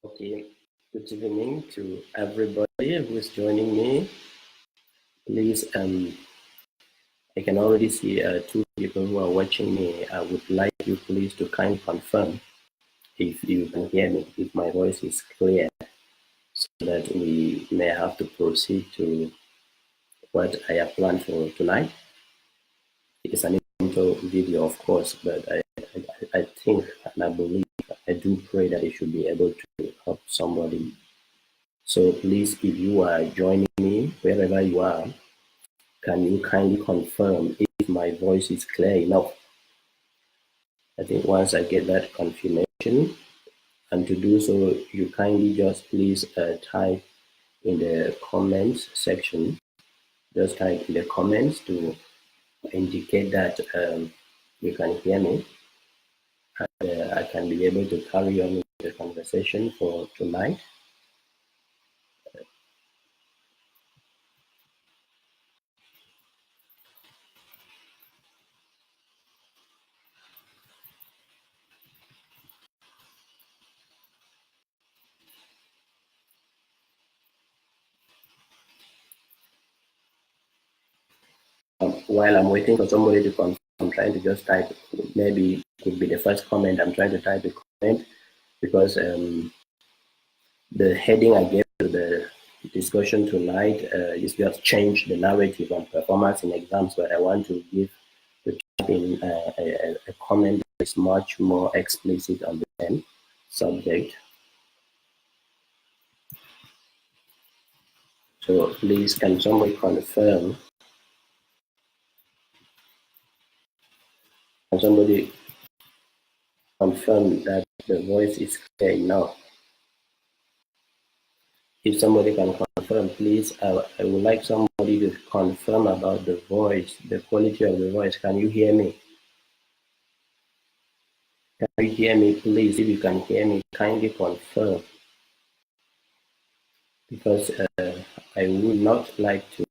Okay, good evening to everybody who's joining me. Please, I can already see two people who are watching me. I would like you please to kindly confirm if you can hear me, if my voice is clear, so that we may have to proceed to what I have planned for tonight. It is an intro video, of course, but I think and I believe, I do pray that it should be able to help somebody. So please, if you are joining me, wherever you are, can you kindly confirm if my voice is clear enough? I think once I get that confirmation, and to do so, you kindly just please type in the comments section, just type in the comments to indicate that you can hear me, and I can be able to carry on with the conversation for tonight. While I'm waiting for somebody to confirm, I'm trying to just type, maybe it could be the first comment. I'm trying to type a comment because the heading I gave to the discussion tonight is just change the narrative on performance in exams, but I want to type in a comment that is much more explicit on the same subject. So please, can somebody confirm? Can somebody confirm that the voice is clear enough? If somebody can confirm, please, I would like somebody to confirm about the voice, the quality of the voice. Can you hear me? Can you hear me, please? If you can hear me, kindly confirm. Because I would not like to.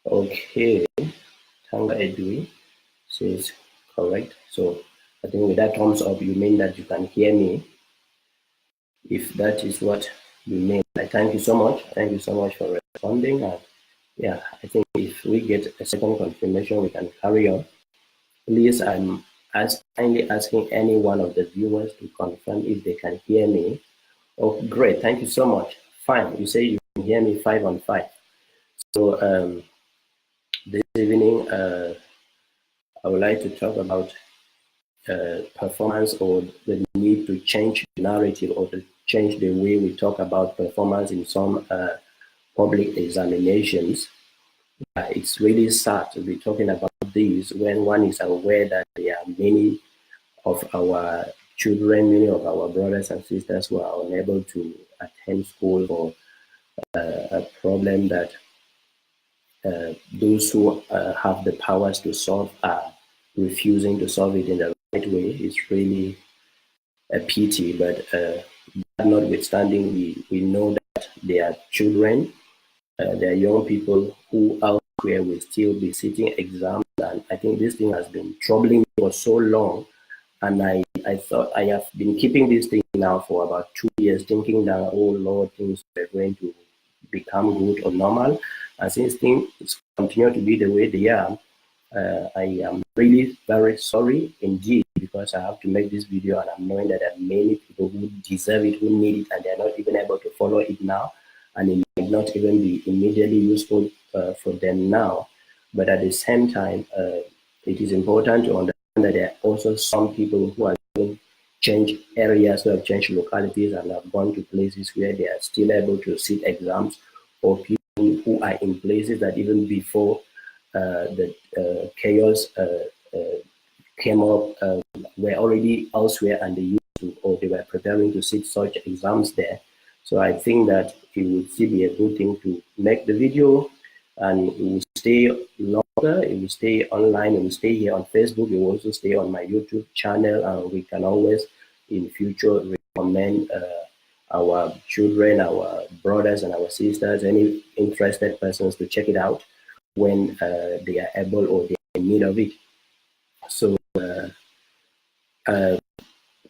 Okay, Tanga Edui says correct. So I think with that thumbs up, you mean that you can hear me. If that is what you mean, I thank you so much. Thank you so much for responding. Yeah, I think if we get a second confirmation, we can carry on. Please, I'm kindly asking any one of the viewers to confirm if they can hear me. Oh, great. Thank you so much. Fine. You say you can hear me 5 on 5. So this evening, I would like to talk about performance, or the need to change the narrative, or to change the way we talk about performance in some public examinations. It's really sad to be talking about this when one is aware that there are many of our children, many of our brothers and sisters who are unable to attend school for a problem that those who have the powers to solve are refusing to solve it in the right way. It's really a pity, but notwithstanding, we know that there are children, there are young people who out there will still be sitting exams, and I think this thing has been troubling me for so long. And I thought I have been keeping this thing now for about 2 years, thinking that, oh Lord, things are going to become good or normal. And since things continue to be the way they are, I am really very sorry indeed, because I have to make this video, and I'm knowing that there are many people who deserve it, who need it, and they're not even able to follow it now. And it might not even be immediately useful for them now. But at the same time, it is important to understand that there are also some people who have changed areas, who have changed localities, and have gone to places where they are still able to sit exams, or people who are in places that even before the chaos came up were already elsewhere, and they used to, or they were preparing to sit such exams there. So I think that it would still be a good thing to make the video, and it will stay longer, it will stay online, it will stay here on Facebook, it will also stay on my YouTube channel, and we can always in future recommend our children, our brothers and our sisters, any interested persons to check it out when they are able or they are in need of it. So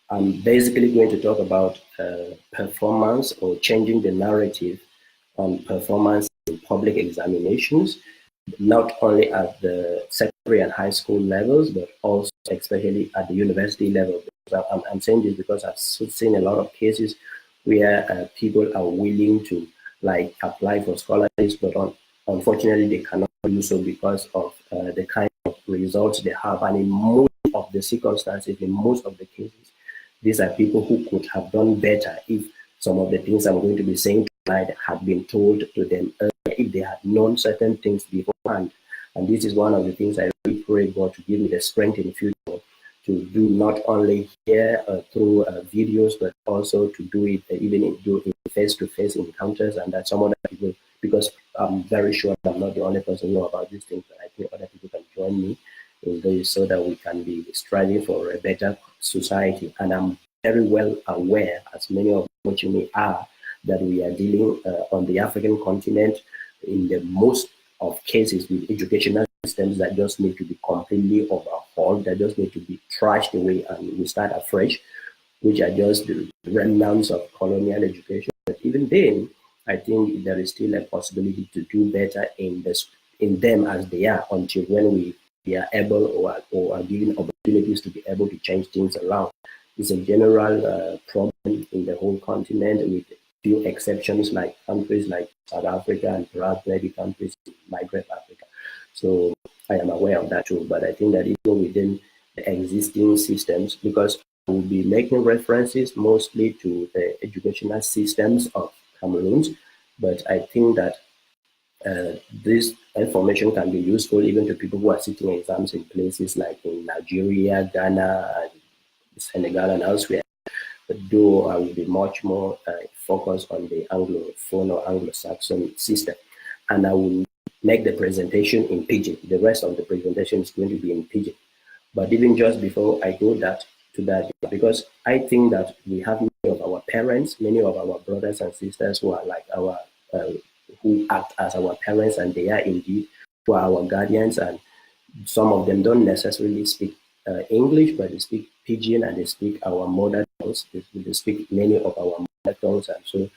I'm basically going to talk about performance or changing the narrative on performance in public examinations, not only at the secondary and high school levels, but also especially at the university level. I'm saying this because I've seen a lot of cases where people are willing to like apply for scholarships, but unfortunately they cannot do so because of the kind of results they have. And in most of the circumstances, in most of the cases, these are people who could have done better if some of the things I'm going to be saying tonight had been told to them earlier, if they had known certain things beforehand. And this is one of the things I really pray God to give me the strength in the future to do, not only here through videos, but also to do it even in face-to-face encounters, and that some other people, because I'm very sure I'm not the only person who know about these things, but I think other people can join me in this so that we can be striving for a better society. And I'm very well aware, as many of which you may are, that we are dealing on the African continent in the most of cases with educational systems that just need to be completely overhauled, that just need to be trashed away and we start afresh, which are just the remnants of colonial education. But even then, I think there is still a possibility to do better in them as they are, until when we are able or are given opportunities to be able to change things around. It's a general problem in the whole continent, with few exceptions like countries like South Africa and perhaps maybe countries in Maghreb Africa. So I am aware of that too. But I think that even within the existing systems, because we'll be making references mostly to the educational systems of Cameroon, but I think that this information can be useful even to people who are sitting exams in places like in Nigeria, Ghana, and Senegal, and elsewhere. But though I will be much more focused on the Anglophone or Anglo-Saxon system, and I will make the presentation in Pidgin. The rest of the presentation is going to be in Pidgin. But even just before I go to that, because I think that we have many of our parents, many of our brothers and sisters who are like our, who act as our parents, and they are indeed who are our guardians, and some of them don't necessarily speak English, but they speak Pidgin and they speak our mother tongues. They speak many of our mother tongues, and so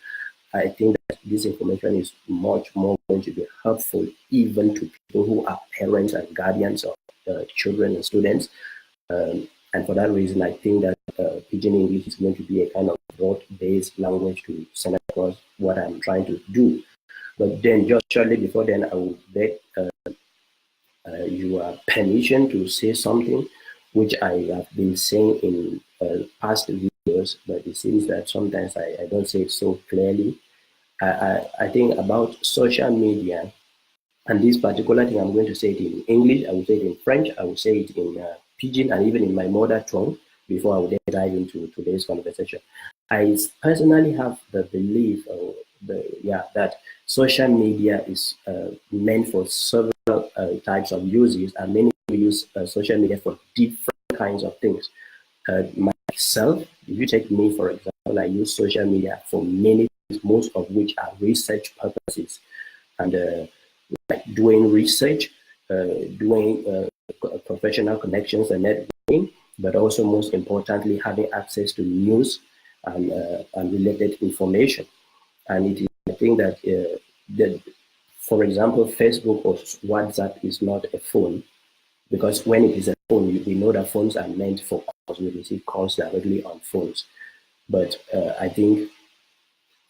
I think that this information is much more going to be helpful even to people who are parents and guardians of children and students. And for that reason, I think that Pidgin English is going to be a kind of broad-based language to send across what I'm trying to do. But then just shortly before then, I will beg your permission to say something which I have been saying in past videos, but it seems that sometimes I don't say it so clearly. I think about social media, and this particular thing, I'm going to say it in English, I will say it in French, I will say it in Pidgin, and even in my mother tongue before I will then dive into today's conversation. I personally have the belief that social media is meant for several types of uses, and many people use social media for different kinds of things. Myself, if you take me for example, I use social media for many things, most of which are research purposes, and like doing research, doing professional connections and networking, but also most importantly having access to news and related information. And it is, I think that for example, Facebook or WhatsApp is not a phone, because when it is a phone, we know that phones are meant for calls. We receive calls directly on phones. But I think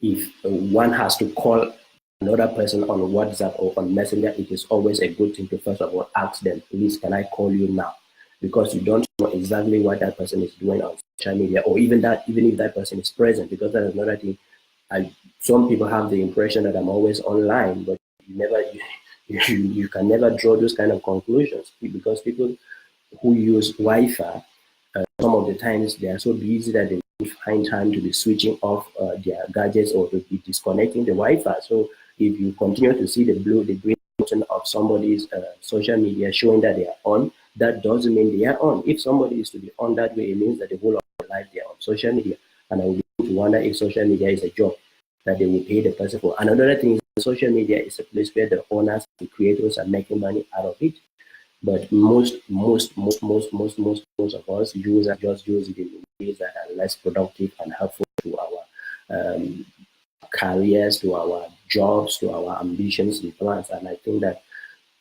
if one has to call another person on WhatsApp or on Messenger, it is always a good thing to first of all ask them, please, can I call you now? Because you don't know exactly what that person is doing on social media, or even if that person is present, because that is another thing. Some people have the impression that I'm always online, but you can never draw those kind of conclusions, because people who use Wi-Fi, some of the times they are so busy that they don't find time to be switching off their gadgets or to be disconnecting the Wi-Fi. So if you continue to see the green button of somebody's social media showing that they are on, that doesn't mean they are on. If somebody is to be on that way, it means that the whole of their life they are on social media. And I would begin to wonder if social media is a job that they will pay the person for. Another thing is social media is a place where the owners, the creators are making money out of it. But most of us users just use it in ways that are less productive and helpful to our um, careers, to our jobs, to our ambitions and plans. And I think that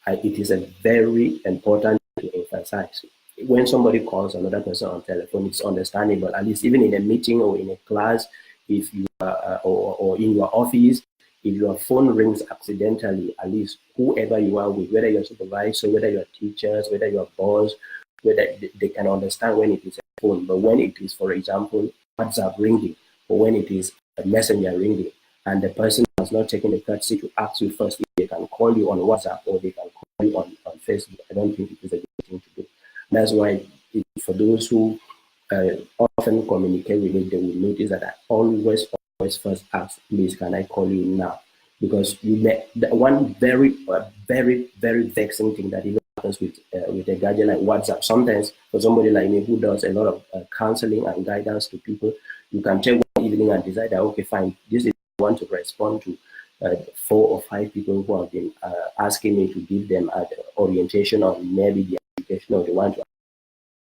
it is a very important to emphasize. When somebody calls another person on telephone, it's understandable. At least even in a meeting or in a class, if you are, or in your office, if your phone rings accidentally, at least whoever you are with, whether you're supervisor, whether you're teachers, whether you're boss, whether they can understand when it is a phone. But when it is, for example, WhatsApp ringing, or when it is a messenger ringing, and the person has not taken the courtesy to ask you first if they can call you on WhatsApp or they can call you on Facebook, I don't think it is a good thing to do. That's why for those who often communicate with me, they will notice that I always first ask, please, can I call you now? Because you may, the one very vexing thing that even happens with a gadget like WhatsApp. Sometimes for somebody like me who does a lot of counseling and guidance to people, you can take one evening and decide that, okay, fine, this is what I want to respond to 4 or 5 people who have been asking me to give them orientation on maybe the application or they want to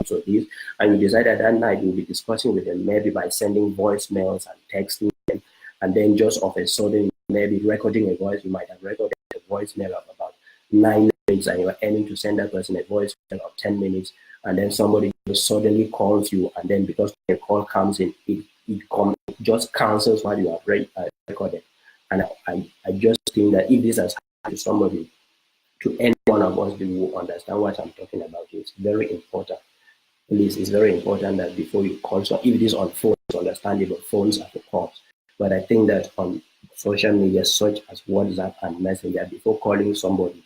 so this, and you decide that night you'll be discussing with them maybe by sending voicemails and texting them, and then just of a sudden maybe recording a voice. You might have recorded a voicemail of about 9 minutes, and you're aiming to send that person a voicemail of 10 minutes, and then somebody just suddenly calls you, and then because the call comes in, it just cancels what you have recorded. And I just think that if this has happened to somebody, to any one of us, they will understand what I'm talking about. It's very important. Please, it's very important that before you call, so if it is on phone, it's understandable, phones are for calls. But I think that on social media, such as WhatsApp and Messenger, before calling somebody,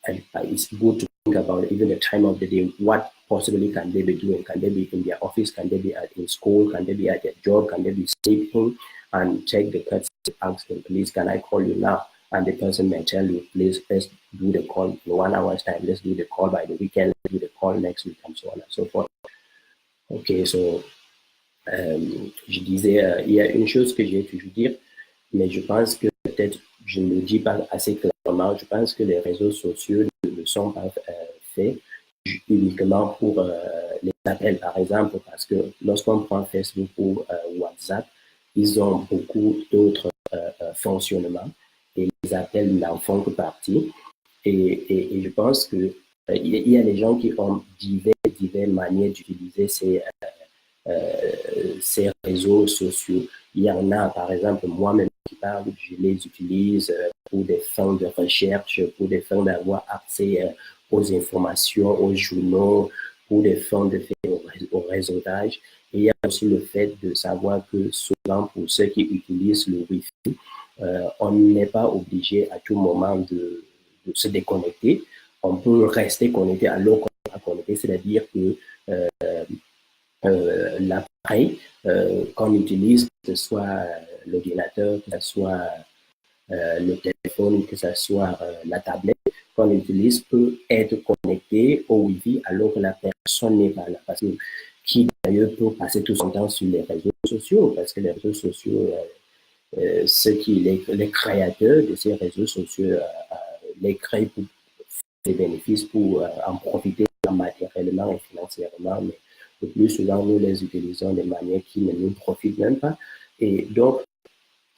it's good to think about even the time of the day. What possibly can they be doing? Can they be in their office? Can they be in school? Can they be at their job? Can they be sleeping? And check the courtesy, ask them, please, can I call you now? And the person may tell you, please, let's do the call in 1 hour's time. Let's do the call by the weekend. Let's do the call next week, and so on and so forth. Ok, so je disais, il y a une chose que j'ai toujours dire, mais je pense que peut-être je ne le dis pas assez clairement. Je pense que les réseaux sociaux ne sont pas faits uniquement pour les appels, par exemple, parce que lorsqu'on prend Facebook ou WhatsApp, ils ont beaucoup d'autres fonctionnements et les appels n'en font que partie. Et je pense que il y a des gens qui ont diverses manières d'utiliser ces réseaux sociaux. Il y en a, par exemple, moi-même qui parle, je les utilise pour des fins de recherche, pour des fins d'avoir accès aux informations, aux journaux, pour des fins de faire au réseautage. Et il y a aussi le fait de savoir que souvent, pour ceux qui utilisent le Wi-Fi, on n'est pas obligé à tout moment de se déconnecter. On peut rester connecté alors qu'on n'est pas connecté, c'est-à-dire que l'appareil qu'on utilise, que ce soit l'ordinateur, que ce soit le téléphone, que ce soit la tablette qu'on utilise, peut être connecté au Wi-Fi alors que la personne n'est pas là. Parce que qui d'ailleurs peut passer tout son temps sur les réseaux sociaux, parce que les réseaux sociaux, les créateurs de ces réseaux sociaux les créent pour des bénéfices, pour en profiter matériellement et financièrement, mais le plus souvent, nous les utilisons de manière qui ne nous profite même pas. Et donc,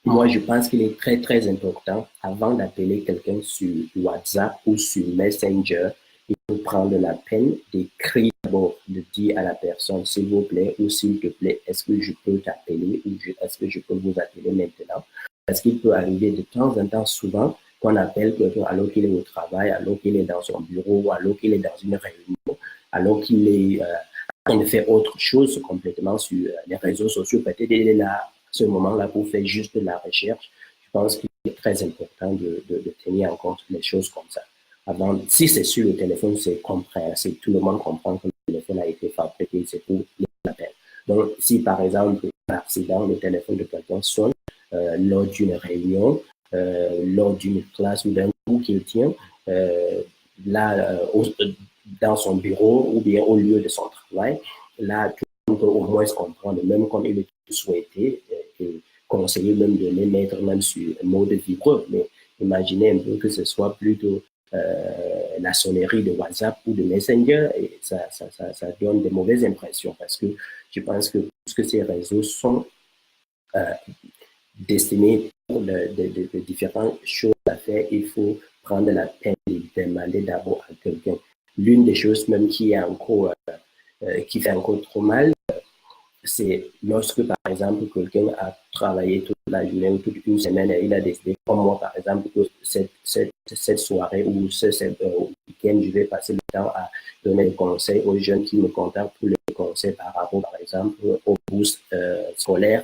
moi, je pense qu'il est très important, avant d'appeler quelqu'un sur WhatsApp ou sur Messenger, il faut prendre la peine d'écrire d'abord, de dire à la personne, s'il vous plaît, ou s'il te plaît, est-ce que je peux t'appeler ou est-ce que je peux vous appeler maintenant? Parce qu'il peut arriver de temps en temps, souvent, qu'on appelle quelqu'un alors qu'il est au travail, alors qu'il est dans son bureau, alors qu'il est dans une réunion, alors qu'il est en train de faire autre chose complètement sur les réseaux sociaux. Peut-être il est là, à ce moment-là, pour faire juste de la recherche. Je pense qu'il est très important de tenir en compte les choses comme ça. Avant, si c'est sur le téléphone, c'est compréhensible. Tout le monde comprend que le téléphone a été fabriqué, c'est pour les appels. Donc, si par exemple, par accident, le téléphone de quelqu'un sonne lors d'une réunion, lors d'une classe ou d'un cours qu'il tient, là, dans son bureau ou bien au lieu de son travail, là, tout le monde peut au moins se comprendre, même comme il est souhaité et conseillé même de les mettre même sur mode vibreur. Mais imaginez un peu que ce soit plutôt la sonnerie de WhatsApp ou de Messenger, et ça donne de mauvaises impressions parce que je pense que puisque ces réseaux sont destinés pour de différentes choses à faire, il faut prendre la peine de demander d'abord à quelqu'un. L'une des choses même qui est encore, qui fait encore trop mal, c'est lorsque, par exemple, quelqu'un a travaillé toute la journée ou toute une semaine et il a décidé, comme moi, par exemple, que cette soirée ou ce week-end, je vais passer le temps à donner des conseils aux jeunes qui me contactent pour les conseils par rapport, par exemple, aux bourses scolaires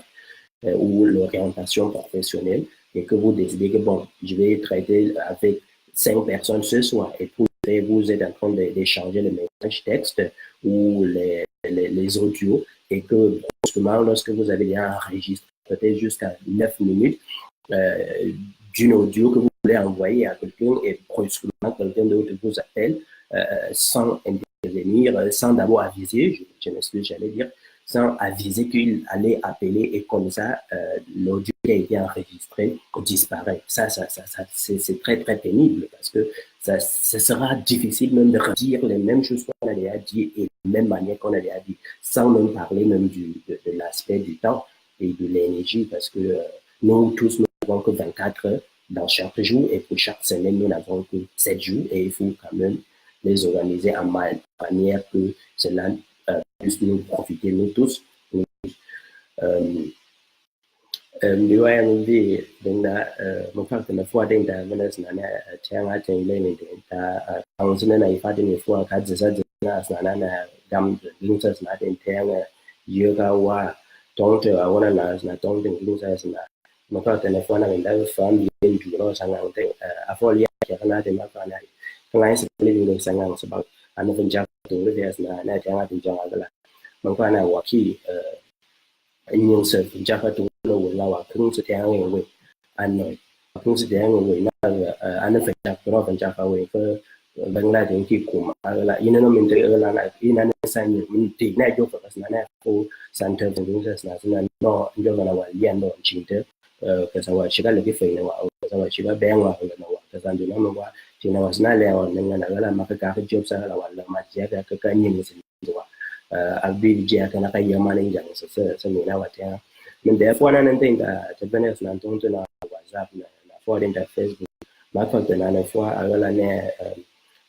ou l'orientation professionnelle, et que vous décidez que, bon, je vais traiter avec 5 personnes ce soir, et pour vous êtes en train d'échanger les messages textes ou les audios, et que brusquement, lorsque vous avez déjà enregistré peut-être jusqu'à 9 minutes d'une audio que vous voulez envoyer à quelqu'un, et brusquement quelqu'un d'autre vous appelle sans intervenir, sans d'abord aviser, je m'excuse, j'allais dire, sans aviser qu'il allait appeler, et comme ça, l'audio qui a été enregistré disparaît. Ça c'est très, très pénible parce que ça sera difficile même de redire les mêmes choses qu'on a déjà dit et de la même manière qu'on a déjà dit, sans même parler même de l'aspect du temps et de l'énergie, parce que nous tous, nous n'avons que 24 heures dans chaque jour, et pour chaque semaine, nous n'avons que 7 jours, et il faut quand même les organiser en manière que cela puisse nous profiter, nous tous. Điều em vì đến đã một phát từ phua đến đã vẫn là nè trang á trên lên đến đã hàng sinh này phát đến phua cái gì sao là nè gam linh sơn là đến trang yoga wa trong trời àวันlà trong đến linh sơn là một phát từ phua này đã phán đến chủ nó sang ngang đến afolia cái cái này mà cái này cái này sẽ lên đến sang ngang sebab anh phân chia từ cái là nè trang á phân chia là một cái nàyว่าที่nhưng sự phân chia từ nó làว่าครึ่งสุดท้ายเองเว้ยอันหน่อยครึ่งสุดท้ายเองเว้ยน่าอันนั้นเป็นจากเราเป็นจากเขาเองก็บางรายถึงที่กลุ่มอะไรละอินนั้นมันจะละนะอินนั้นใส่มันตีแน่ยกกับสนากูสันเทอร์ถึงจะสนาสนาโน่ยกกันว่าเลี้ยนโดนชิงเตอก็สว่าชิบะเลยที่ฝืนนะว่าสว่าชิบะแบงว่าเลยนะว่าก็สันดูนะมันว่าที่นะว่าสนาแล้วนั่นนะก็ละมาก็การที่จบซะละว่าละมาเจ้าก็ก็ยินสิว่าอัลบีเจ้าก็นักยามันยังสมีนะว่าเจ้าmen da fo nan tin da ta bene nan ton na WhatsApp na fo din da Facebook ma fa ta na fo ala ne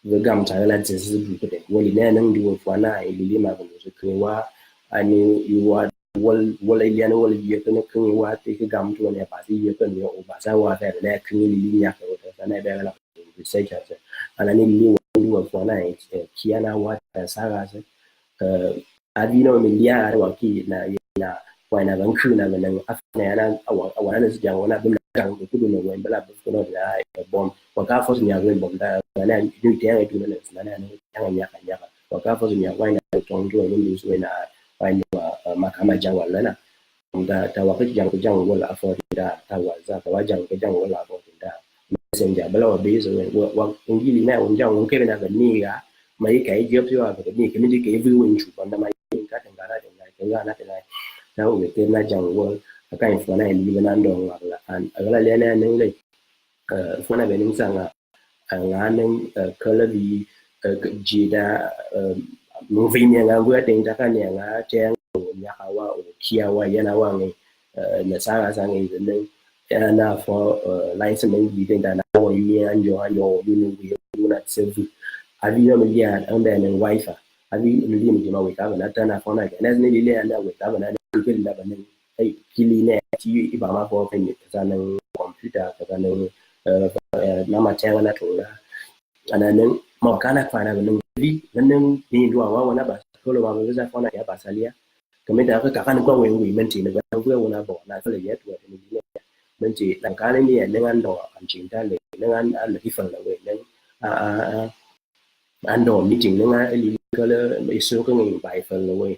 ve gam ta ala tsi bu ko de woli ne nan du fo na ili ma ko so kwe wa ani yu wa wol ile ne wol ye ko ne kwe wa ti ka gam to ne ba ti ye ko ne o ba sa wa da ne kwe li nya ko ta na be la research ta ala ni li wa fo na ki ana wa ta sa ga se adino mi lia wa ki na ngoài là vẫn khứ là mình áp này là ở là dạng là bên rằng của tôi người bên là bên nó là bom và các phố nhà người bom ta là như thế này tôi là đang nhà và các phố nhà ngoài là trong rồi bên dưới rồi là ngoài mà cả mà dạng là nè ta vào cái dạng là phố ta ta vào ra ta vào dạng là phố ta xem giờ bây giờ bây giờ và những cái này ông dạng cái bên là gần như cả mấy cái job chứ là cái gì cái view mình chụp bằng mấy cái thằng cái này đâu người tên là chẳng qua cái phố này đi bên Ấn Độ hoặc là ở lại lên này nên phố này bên Nsah ngã nên color đi chỉ đã mình vì nhà ngã vừa đến các nhà ngã trang nhà hawa kia wa yana wa này Nsah sang này nên na for license mình đi đến đó wa anh yo mình là service avion mình đi ăn bên wifi avion mình đi mà với các bạn đã na phố này cái này đi lên là với các bạn cái là bạn ấy kili này chỉ bảo mà có phải nhận ra năng computer cái năng nằm trang là thủ là anh nên một cái là phải là năng đi năng đi đua vào nó bảo tôi là vào cái gia phone này bảo salia cái mấy đó cái cả anh có quyền quyền mình chỉ là cái vừa là bỏ là cái lời giải thuật mình chỉ làm cái này năng ăn đồ anh chỉ ta là năng ăn là cái phần là về năng ăn đồ như chừng năng ăn cái là mấy số cái người bài phần là về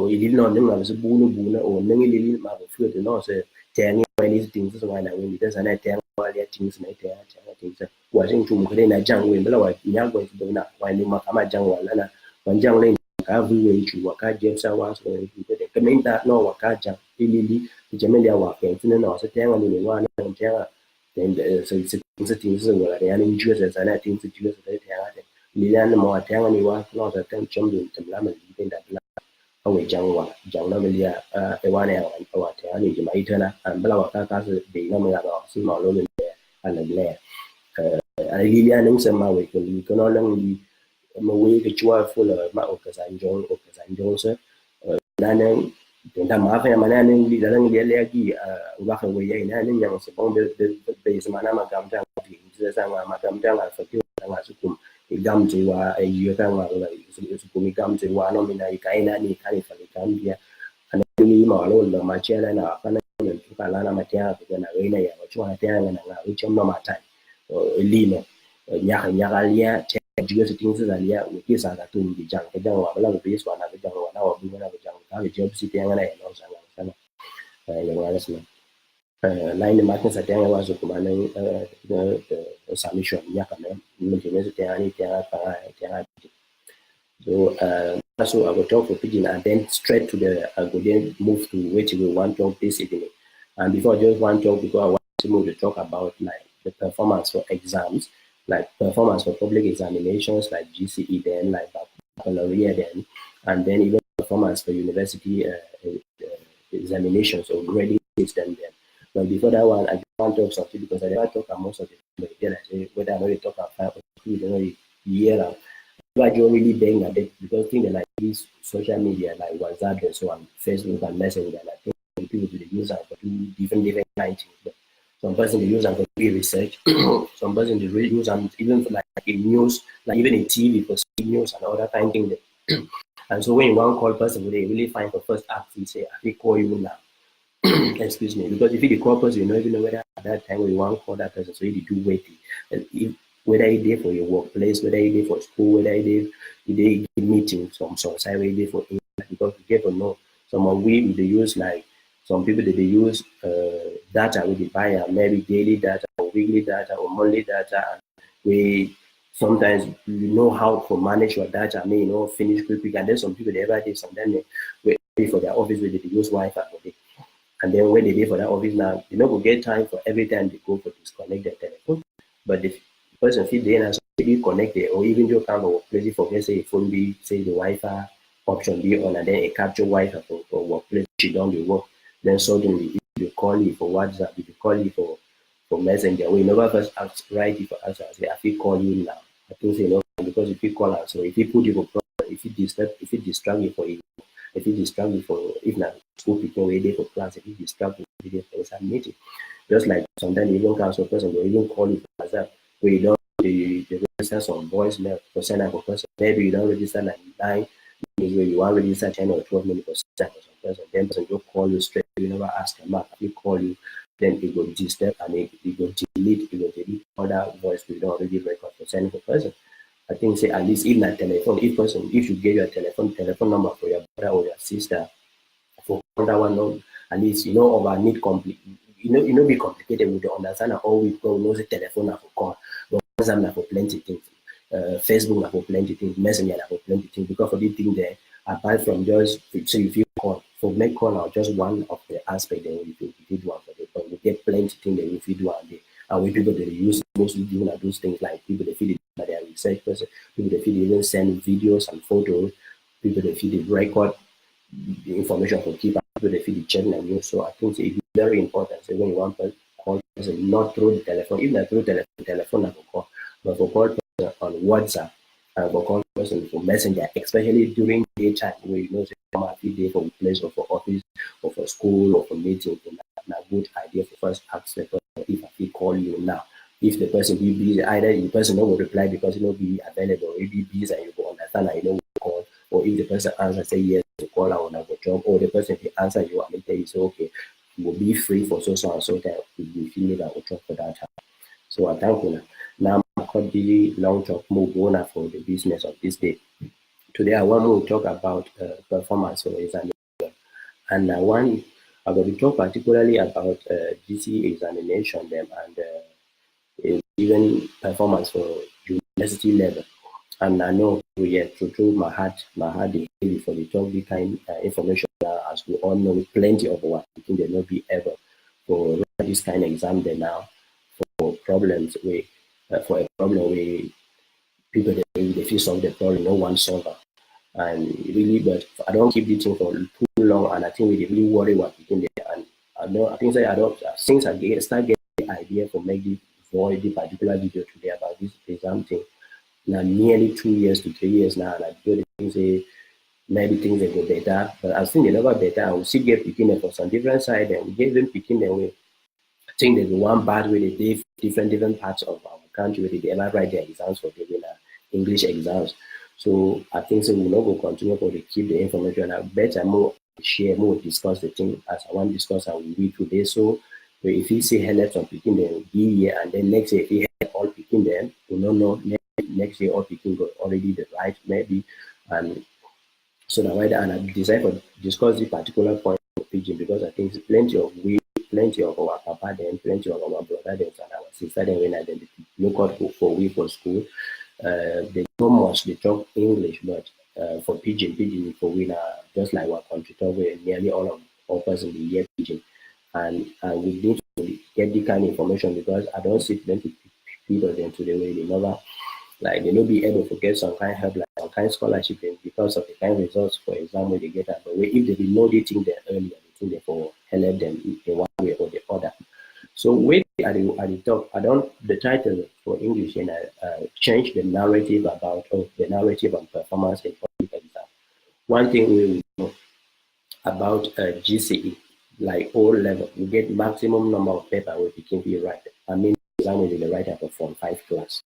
ili no neng ma se buna o neng ili ma ko fu de no se tang ni ni ting se wa na wen de sa na tang wa le ting se na ting se wa jing chu mo de na jang wen bla wa nya ko se na wa ni ma ka ma jang wa la na wa jang le ka vu wen chu wa ka je sa wa so de ke men ta no wa ka jang ili li je men ya wa ke se no se tang ni wa na tang then so it's a things where they are in Jews as I think the Jews that they are Lilian more tang and you are not a ten chum to Lam and that away Jangwa, Jangnamalia, a 1 hour or Tani, Jamaitana, and Blawaka, the Namia, Simon, and the Blair. Lilian and Nsah, we can only way the chua full of Maokas and John Okas and Johnson. Nanan, the Mafia Mananan, the Langi, Wakaway, and young Sabon, the base Manama Gamjang, Magamjang, for you, and Asukum, a Gamjiwa, a Yukama, Sukumi Gamjiwa, Nomina, Kainani, Kanifali Gambia, and then Malo, the Machella, and Afana, and Tukalana Matia, and Arena, or Chuatang, and which I'm not time, or Lima, Nyakalia. Juga things that ya ukis ada tu bijang kejang wala ubis wana bijang wana wabu wana bijang kali job siti yang ana yang sana yang ada semua lain makin satya yang masuk kemana submission nya kan mungkin satya ini tiang so I will talk for pidgin and then straight to the I will then move to which we want to talk this evening, and before just one talk because I want to move to talk about like the performance for exams, like performance for public examinations like GCE then, like baccalaureate then, and then even performance for university examinations or grading system then. But before that one, I just want to talk something because I never talk about most of the time, then I say whether I know they talk about 5 or 2, you know, year. I don't really bang at it because things like this social media like WhatsApp and so on, Facebook and Messenger, I think people do use them for different kinds. Some person they use them for research. Some person they really use them even for like in news, like even in TV for news and all that kind of thing. And so when you want to call person, they really find the first act, you say, I will call you now. Excuse me, because if you call person, you don't even know whether at that time when you want to call that person, so you do waiting. If whether you did for your workplace, whether you did for school, whether you did meeting, some side, whether you did for English, because you get to know some of they use like some people they use data with the buy maybe daily data or weekly data or monthly data, and we sometimes you know how to manage your data. I mean, you know, finish quickly, and then some people they ever did sometimes they wait for their office where they use Wi-Fi for it. And then when they did for that office now, you know, we get time for every time they go for disconnect their telephone. But the person feel they are really connected, or even though kind of place for let's say a phone be say the Wi-Fi option be on, and then a capture Wi-Fi for workplace, she don't do work. Then suddenly if they call you for WhatsApp, if they call you for Messenger, we never first ask right if answer. I say I feel call you now. I think say no because if you call us, so if you put you for problem, if you distract you for it. If you distract you for if not school people waiting for class, if you distract you for some meeting, just like sometimes even council person will even call you for WhatsApp where you don't the register some voicemail for send out for person. Maybe you don't register 99 minutes where you want to register 10 or 12 minutes for send for some person. Then person will call you straight. You never ask them back. If you call you, then it will disturb and it will delete other voice we don't already record for sending for person. I think say at least if not telephone, if you get your telephone number for your brother or your sister for that one, at least you know over need complete. You know be complicated with the understand all we go know the telephone for call, but WhatsApp for plenty things, Facebook for plenty things, Messenger for plenty things. Because for this thing there, apart from just so if you call for make call out just one of the aspect that we did one for it, but we get plenty things that we do out there. And we people that use mostly doing those things like people that feed it by their research person, people that feed even send videos and photos, people that feed it record the information for people that feed the channel and news. So I think it's very important. So when you want to call person, not through the telephone, even through telephone I will call, but for call person on WhatsApp, and for call person for Messenger, especially during daytime where you know come out day for place or for office or for school or for meeting. It's a good idea for first ask the person if I will call you now. If the person be busy, either the person will reply because he will be available, or be busy and you will understand and you know call, or if the person answer say yes to call out on a job, or the person will answer you and tell you say okay, you will be free for so and so that we feel that will talk for that time. So I thank you now. I could be long talk move on for the business of this day. Today I want to talk about performance for examination, and I want I'm going to talk particularly about GCE examination them and even performance for university level. And I know we get through my heart daily for the talk the kind information as we all know plenty of what I think there will be ever for this kind of exam there now for problems where for a problem where people they feel solve the problem, no one solver. And really, but I don't keep the thing for too long, and I think we really worry what we can do. And I know I think say I don't since I start getting the idea for making the particular video today about this exam thing. Now nearly 2 years to 3 years now, and I do the things say maybe things they go better, but I think they never better. I will still get picking for some different side, and we get them picking their way. I think there's one bad way they did different parts of our country where they ever write their exams for giving English exams. So I think so we'll not go continue for to keep the information. I better more share, more discuss the thing as I want to discuss and we read today. So if he say help some picking them year and then next year if he help all picking them, we don't know next year all picking got already the right maybe and so now and I decided to discuss this particular point of pidgin because I think plenty of our papa then, plenty of our brother then and our sister then when I then look out for we for school. They know much they talk English, but for pidgin for we just like our country talk where nearly all of us in the year pidgin. And we need to get the kind of information because I don't see plenty people then today where they never like they not be able to get some kind of help, like some kind of scholarship because of the kind of results, for example, they get that. But if they did know the thing there earlier, they think they for help them in one way or the other. So wait at the top, I don't the title for English and I change the narrative about the narrative on performance in public exam. One thing we know about GCE, like O level, you get maximum number of paper where you can be right. I mean, exam will be the writer for Form 5 class.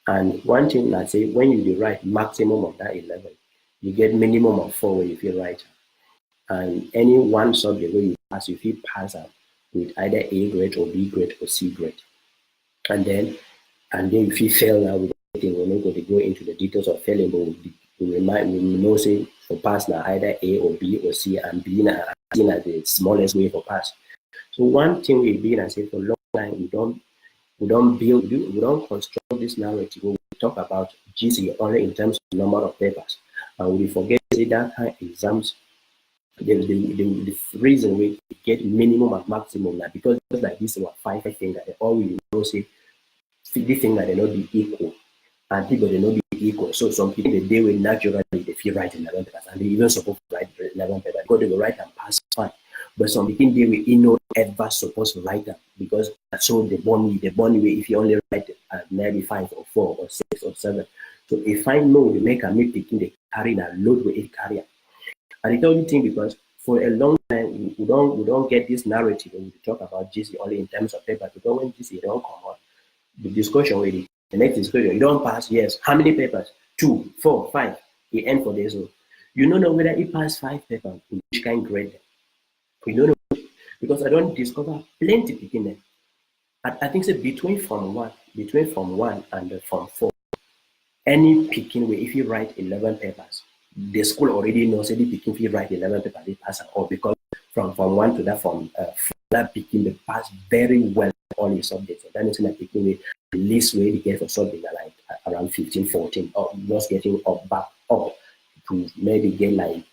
And one thing I say, when you write maximum of that 11, you get minimum of 4 when you feel right. And any one subject where you pass, you feel pass up with either A grade or B grade or C grade. And then if you fail now with anything, we're not going to go into the details of failing, but we know say for pass now either A or B or C, and B now seen as the smallest way for pass. So one thing we've been and say for a long time, we don't construct this narrative when we talk about GCE only in terms of number of papers. And we forget to that kind of exams, the reason we get minimum and maximum now, because just like this were 5 things that all we know say this thing that they not be equal. And people they not be equal. So some people they will naturally they feel right in 11 papers and they even supposed to write 11 papers because they will write and pass fine. But some people they will not ever supposed to write them because so they born way if you only write maybe 5 or 4 or 6 or 7. So if I know we make a me picking the carry a load with it carrier. And the only thing because for a long time we don't get this narrative when we talk about GC only in terms of paper because when GC don't come out, the discussion already. The next discussion, you don't pass, yes. How many papers? 2, 4, 5. He end for this. So you don't know whether he passed 5 papers, which kind of grade. You don't know because I don't discover plenty picking them. I think say between Form 1 and Form 4, any picking way if you write 11 papers, the school already knows that the picking if you write 11 papers, they pass or because from Form 1 to that Form that picking they pass very well all your subjects. So that means like picking way the least way they get for subject are like around 15, 14, or just getting back up to maybe get like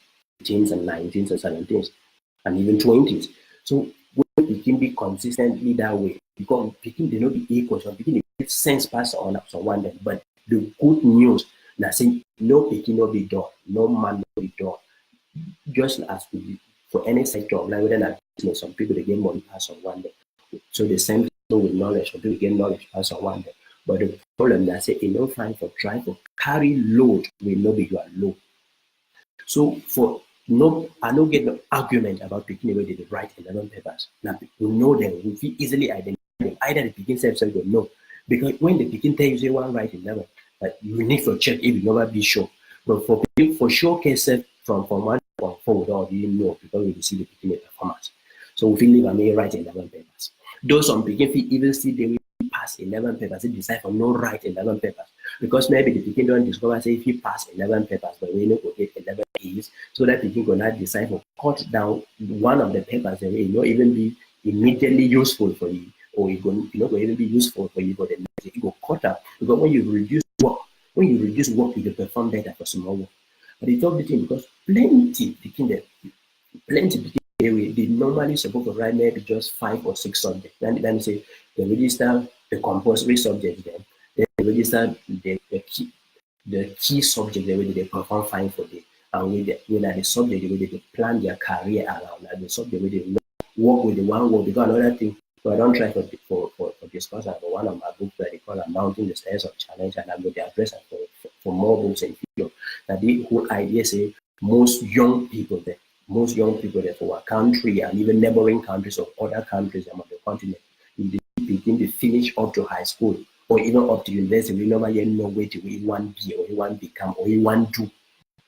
18s and 19s and 17s and even 20s. So when it can be consistently that way, because picking they not be equal, so picking the sense pass on up so one day. But the good news now saying no picking no be done, no man no be done. Just as for any sector of life, whether not business, some people they get money pass on one day. So the same thing with knowledge, some people get knowledge pass on one day. But the problem that say you don't find for trying to carry load will not be your load. So for no, I don't get no argument about picking away the right 11 papers. Now we know them, we feel easily identify them. Either the picking self will know. Because when the picking tell you say one right 11, you need to check if you never be sure. But for sure case from 1 to 4 we don't really know because we see the picking performance. So we feel leave and may write 11 papers. Though some picking feel even see they will pass 11 papers, they decide for no write 11 papers. Because maybe the picking don't discover say if you pass 11 papers, but we know get 11 A's, so that picking gonna decide to cut down one of the papers that will not even be immediately useful for you, or it will not even be useful for you for the next day. It will cut out because when you reduce work, you can perform better for small work. But it's all the thing because plenty picking they normally supposed to write maybe just 5 or 6 subjects. Then they say they register the compulsory subjects then they register the key subject the way they perform fine for them. And with the subject the way they plan their career around, and the subject the way they work with the one word. Because another thing, so I don't try for discussion for one of my books that they call Mounting the Stairs of Challenge, and I'm going to address it for more books in future. That the whole idea say most young people there for our country and even neighboring countries or other countries among the continent, if they begin to finish up to high school or even up to university, we never yet know where to we want be or we want become or we want do.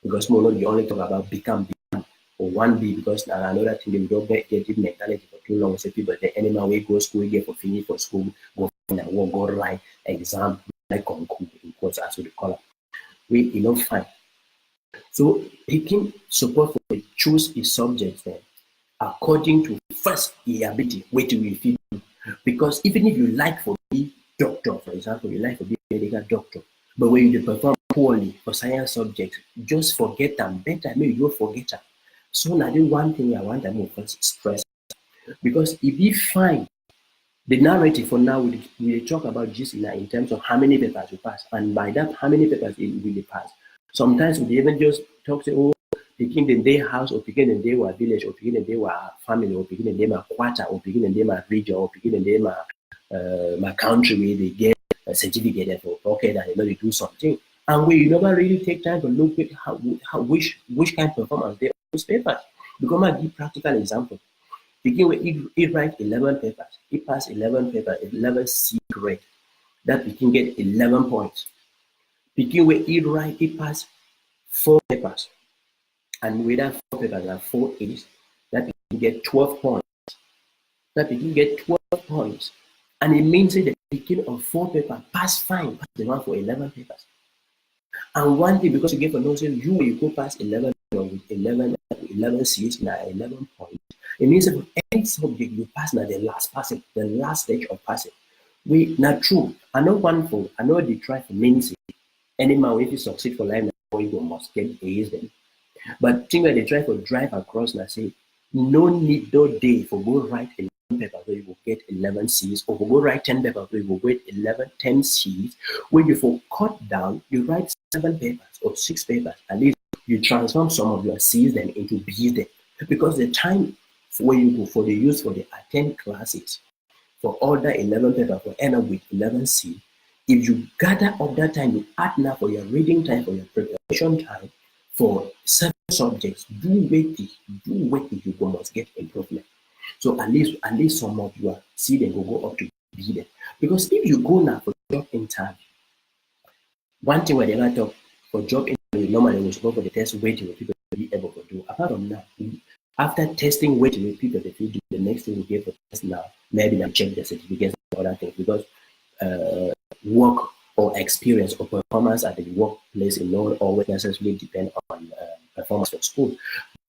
Because more you only talk about become or one be because another thing they don't get it mentality for too long. Say people the animal we go school, get for finish for school, go find a work, go write exam, like concours in quotes as we call it. We fine. So picking support for choose a subject then according to first the ability, where do we feel? Because even if you like for be doctor, for example, you like to be a medical doctor, but when you perform poorly for science subjects, just forget them. Better maybe you forget them. So now the one thing I want to move first stress. Because if we find the narrative for now, we talk about just in terms of how many papers we pass, and by that, how many papers we really pass. Sometimes we even just talk, say, oh, picking the day house, or picking the day our village, or picking the day our family, or picking the day my quarter, or picking the day my region, or picking the day my country where they get a certificate for pocket and they do something. And we never really take time to look at which kind of performance they those papers. Because I give practical example. Begin with he write 11 papers. He pass 11 papers, 11 C grade. That we can get 11 points. Begin with he pass 4 papers. And with that 4 papers and 4 A's, that we can get 12 points. That we can get 12 points. And it means that the beginning of 4 papers, pass fine, pass the one for 11 papers. And one thing, because you get for notion, you go past 11 with 11 C's, now 11 points. It means that for any subject you pass now the last stage of passing. We not true. I know they try for means anyhow if you succeed for life now you must get A's then. But think that they try for drive across and say no need no day for go write 11 papers where you will get 11 C's, or go write 10 papers where you will get 10 C's. When you for cut down, you write 7 papers or 6 papers, at least you transform some of your C's then into B's then. Because the time where you go for the use for the attend classes for all that 11 papers will end up with 11 C. If you gather up that time, you add now for your reading time, for your preparation time, for 7 subjects, do wait if you go must get improvement. So at least some of your C then will go up to B then. Because if you go now for job interview, one thing where they might talk for job interview, normally we should go for the test waiting with people to be able to do. Apart from that, after testing waiting with people that do the next thing we get for test now, maybe now check the certificates and other things, because work or experience or performance at the workplace in not always necessarily depend on performance for school.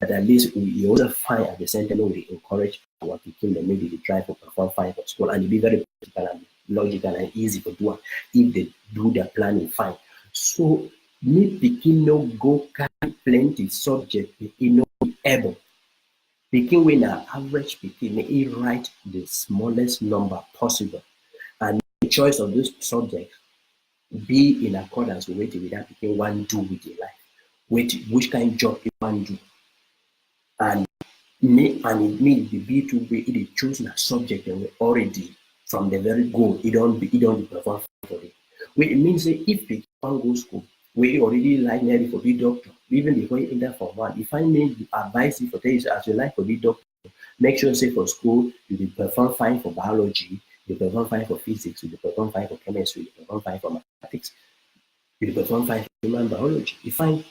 But at least we also find at the same time we encourage our people that maybe they try to perform fine for school, and it be very practical and logical and easy for do if they do their planning fine. So me picking no go carry plenty subject picking no able. Picking when an average picking may write the smallest number possible, and the choice of this subject be in accordance with what that picking one do with your life, which kind of job you want to do. And it means the B2 way it choose a subject and we already from the very goal it don't be perform for it. It means that if you want go school, we already like maybe for be doctor, even before you enter for one. If I need you advise you for things as you like for be doctor, make sure say for school you will perform fine for biology, you perform fine for physics, you perform fine for chemistry, you perform fine for mathematics, you perform fine for human biology. You find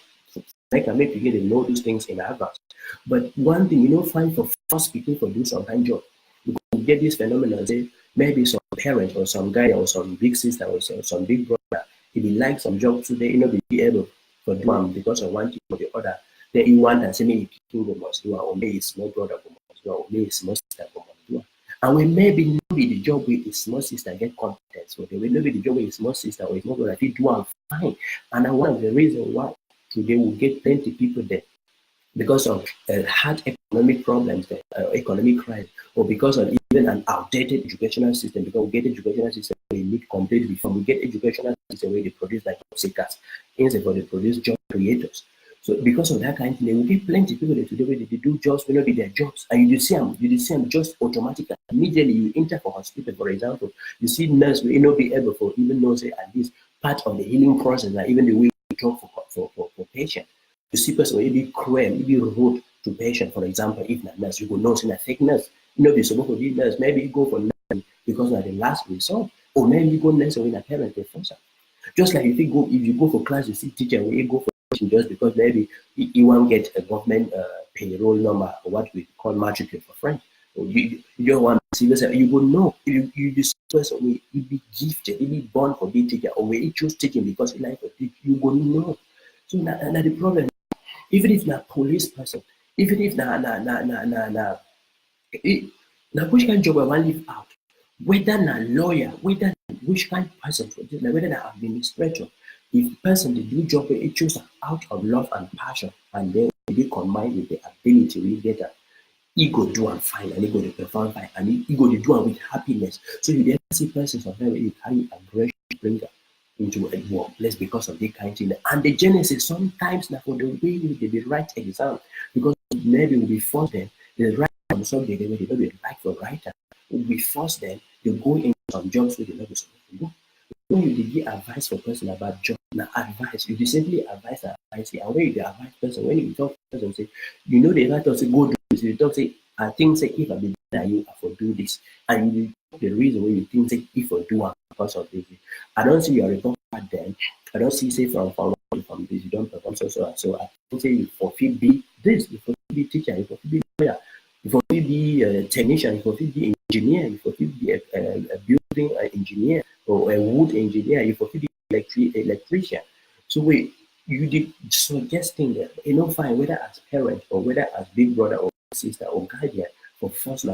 I can make you know these things in advance. But one thing find for first people for do some kind job. You get this phenomenon, say maybe some parent or some guy or some big sister or some big brother, if he like some job today, be able for do them because of one thing or the other. Then you want and say maybe people must do it, or maybe small brother must do it, or maybe small sister must do it. And when maybe the job with his small sister get competence, or maybe the job with his small sister or his small brother, he do it fine. And one of the reasons why today we get plenty people there because of hard economic problems, economic crisis, or because of even an outdated educational system. Because we get educational system, we need complete reform. We get educational system where they produce like job seekers, instead of they produce job creators. So because of that kind of thing, they will get plenty of people that today where they do jobs will not be their jobs. And you see them just automatically. Immediately you enter for hospital, for example, you see nurse will not be able to even know say at least part of the healing process, like even the way we talk for patient. You see person will be cruel, will be rude to patient, for example, if not nurse, you go know in a fake nurse. You know, you're supposed to be nurse. Maybe you go for nurse because of the last result. Or maybe you go nurse when a parent they force. Just like if you go for class, you see teacher, when you go for teaching just because maybe you won't get a government payroll number or what we call matriculate for friends. Or you don't want to see this, you go no. You just person way you be gifted, you be born for being teacher, or when you choose teaching because you like to teach, you go no. So now the problem, even if na police person, even if na which kind job I want leave out, whether na lawyer, whether which kind person for this, whether na administrator, if person dey do job wey e choose out of love and passion, and then e combined with the ability we get am, e go do am fine and e go dey perform fine and e go dey do am with happiness. So you dey see persons of them wey dey carry aggression bring am into a workplace because of this kind of thing. And the genesis sometimes now for the way they be write exam, because maybe we force them, they write some subject they don't be like for writer. We force them to go into some jobs where they not supposed to go. When you give advice for person about job, now advice, you simply advise advice, and when you advise person, when you talk to person say, you know they like to say go do this, you talk say, I think say if I be there, you I for do this. And you the reason why you think say if I do it because of this. I don't see your report back then. I don't see say from this, you don't perform so and so. I think say you forfeit be this, you forfeit be teacher, you forfeit be lawyer, you forfeit be a technician, you forfeit be engineer, you forfeit be a building engineer or a wood engineer, you forfeit be electrician. So wait, you did suggesting that you know fine whether as parent or whether as big brother or sister or guardian for first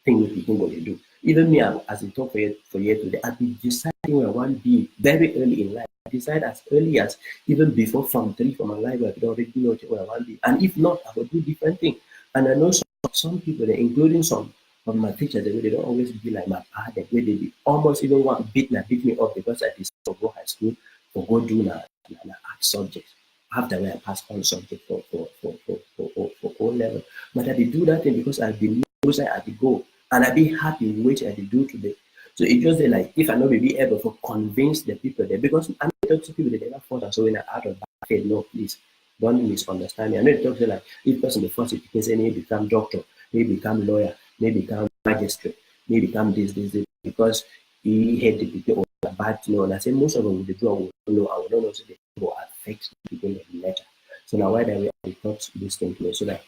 thing we begin what they do. Even me as I talk for year today, I've been deciding where I want to be very early in life. I decide as early as even before from 3 for my life, I could already know where I want to be. And if not, I will do different things. And I know some people, including some of my teachers, they don't always be like my father, where they almost even want to beat me up because I decided to go high school or go do na art subject. After I passed all subject for O level. But I did do that thing because I believe I did go. And I be happy with what I did do today. So it just like if I not be able to convince the people there, because I know talk to people that never fought so when I out of bad faith, no, please don't misunderstand me. I know it talks like if person the first it can say may become doctor, may become lawyer, may become magistrate, may become this, because he had the people or bad you know, and I say most of them with the do I will know, I will not know so they will affect people later. So now why that we I thought this thing to so that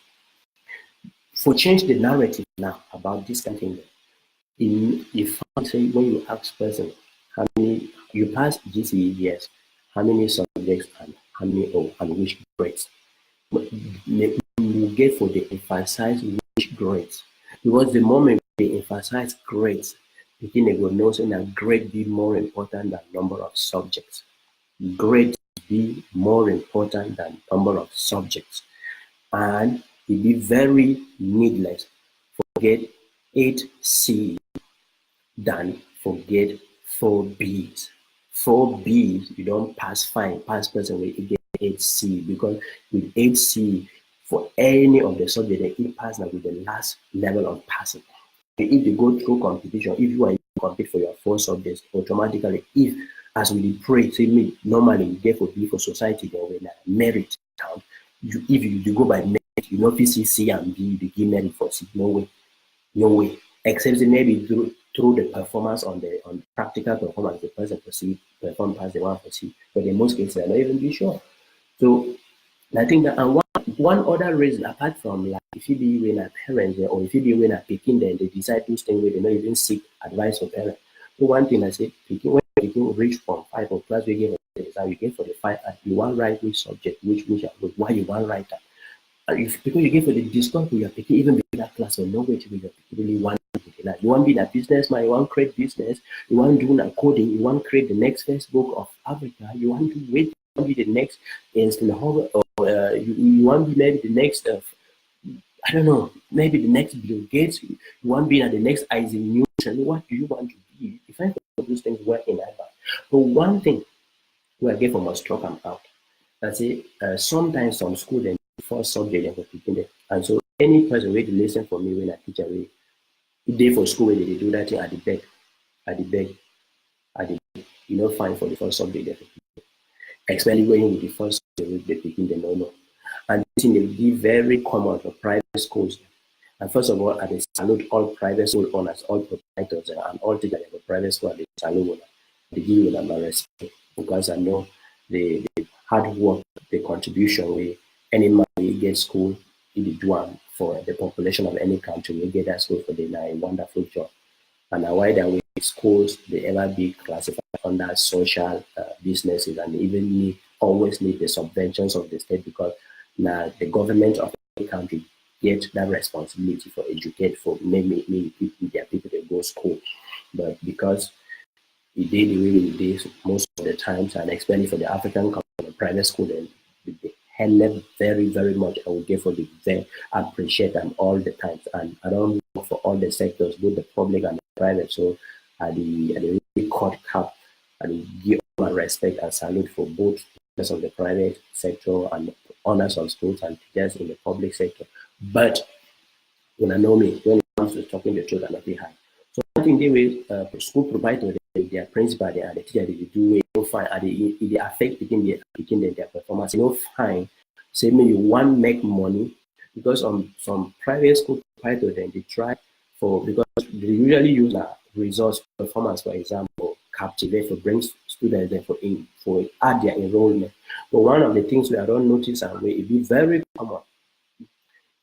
for change the narrative now about this kind of thing. If I say when you ask person how many you pass GCE, yes, how many subjects and how many and which grades, you get for the emphasize which grades, because the moment they emphasize grades, the thing they will know so that grade be more important than number of subjects. Grade be more important than number of subjects, and it be very needless forget 8C than forget 4Bs. 4Bs, you don't pass fine, pass person will get 8C, because with 8C, for any of the subject, they pass now with the last level of passing. If they go through competition, if you are compete for your 4 subjects, automatically, if as we pray, say me normally you get for B for society, then when merit count, if you go by merit, you know, C and B, you give merit for C. No way. Except maybe through the performance on practical performance, the person perform past the one for C. But in most cases, I don't even be sure. So I think that and one other reason apart from like if you be when a parents or if you be when a picking then they decide to stay with they not even seek advice from parents. So one thing I say picking when picking reach from 5 or class we give exam you get for the 5 you want write which subject, which why you want write that. If because you get for the discount you are picking even before that class or no way to be really want like you want to be a businessman, you want to create business, you want to do a coding, you want to create the next Facebook of Africa, you want to wait to be the next Nsah or you want to be maybe the next, I don't know, maybe the next Bill Gates, you want to be the next Isaac Newton. What do you want to be? If I those things were in advance. But one thing where I get from must talk them out. I say sometimes some school then first subject they for picking them. And so any person wait to listen for me when I teach away, day for school where they do that thing at the back, at the back, at the back, fine for the first subject they picking. Especially going with the first subject they picking the no. And this thing they be very common for private schools. And first of all, I salute all private school owners, all proprietors, and all teachers for private school. They salute them. They give them my respect because I know the hard work, the contribution we any man we get school, it do one for the population of any country. We get that school for the a wonderful job. And why that way schools they ever be classified under social businesses and even always need the subventions of the state because now the government of the country get that responsibility for educate for many people, their people that go to school. But because it did the way it is most of the times, and especially for the African private school, then they help very, very much. I will give for the very appreciate them all the times. And I don't work for all the sectors, both the public and the private. So I really cut cap and give my respect and salute for both teachers of the private sector and owners of schools and teachers in the public sector. But when I know me, when it comes to talking the truth, I'm not high. So I think they will school provider, their principal, and the teacher, they do it fine, and they affect their performance. Fine. Say me you want make money because on some private school provider, then they try for because they usually use a resource performance, for example, captivate for bring students there for add their enrollment. But one of the things we I don't notice and we it be very common.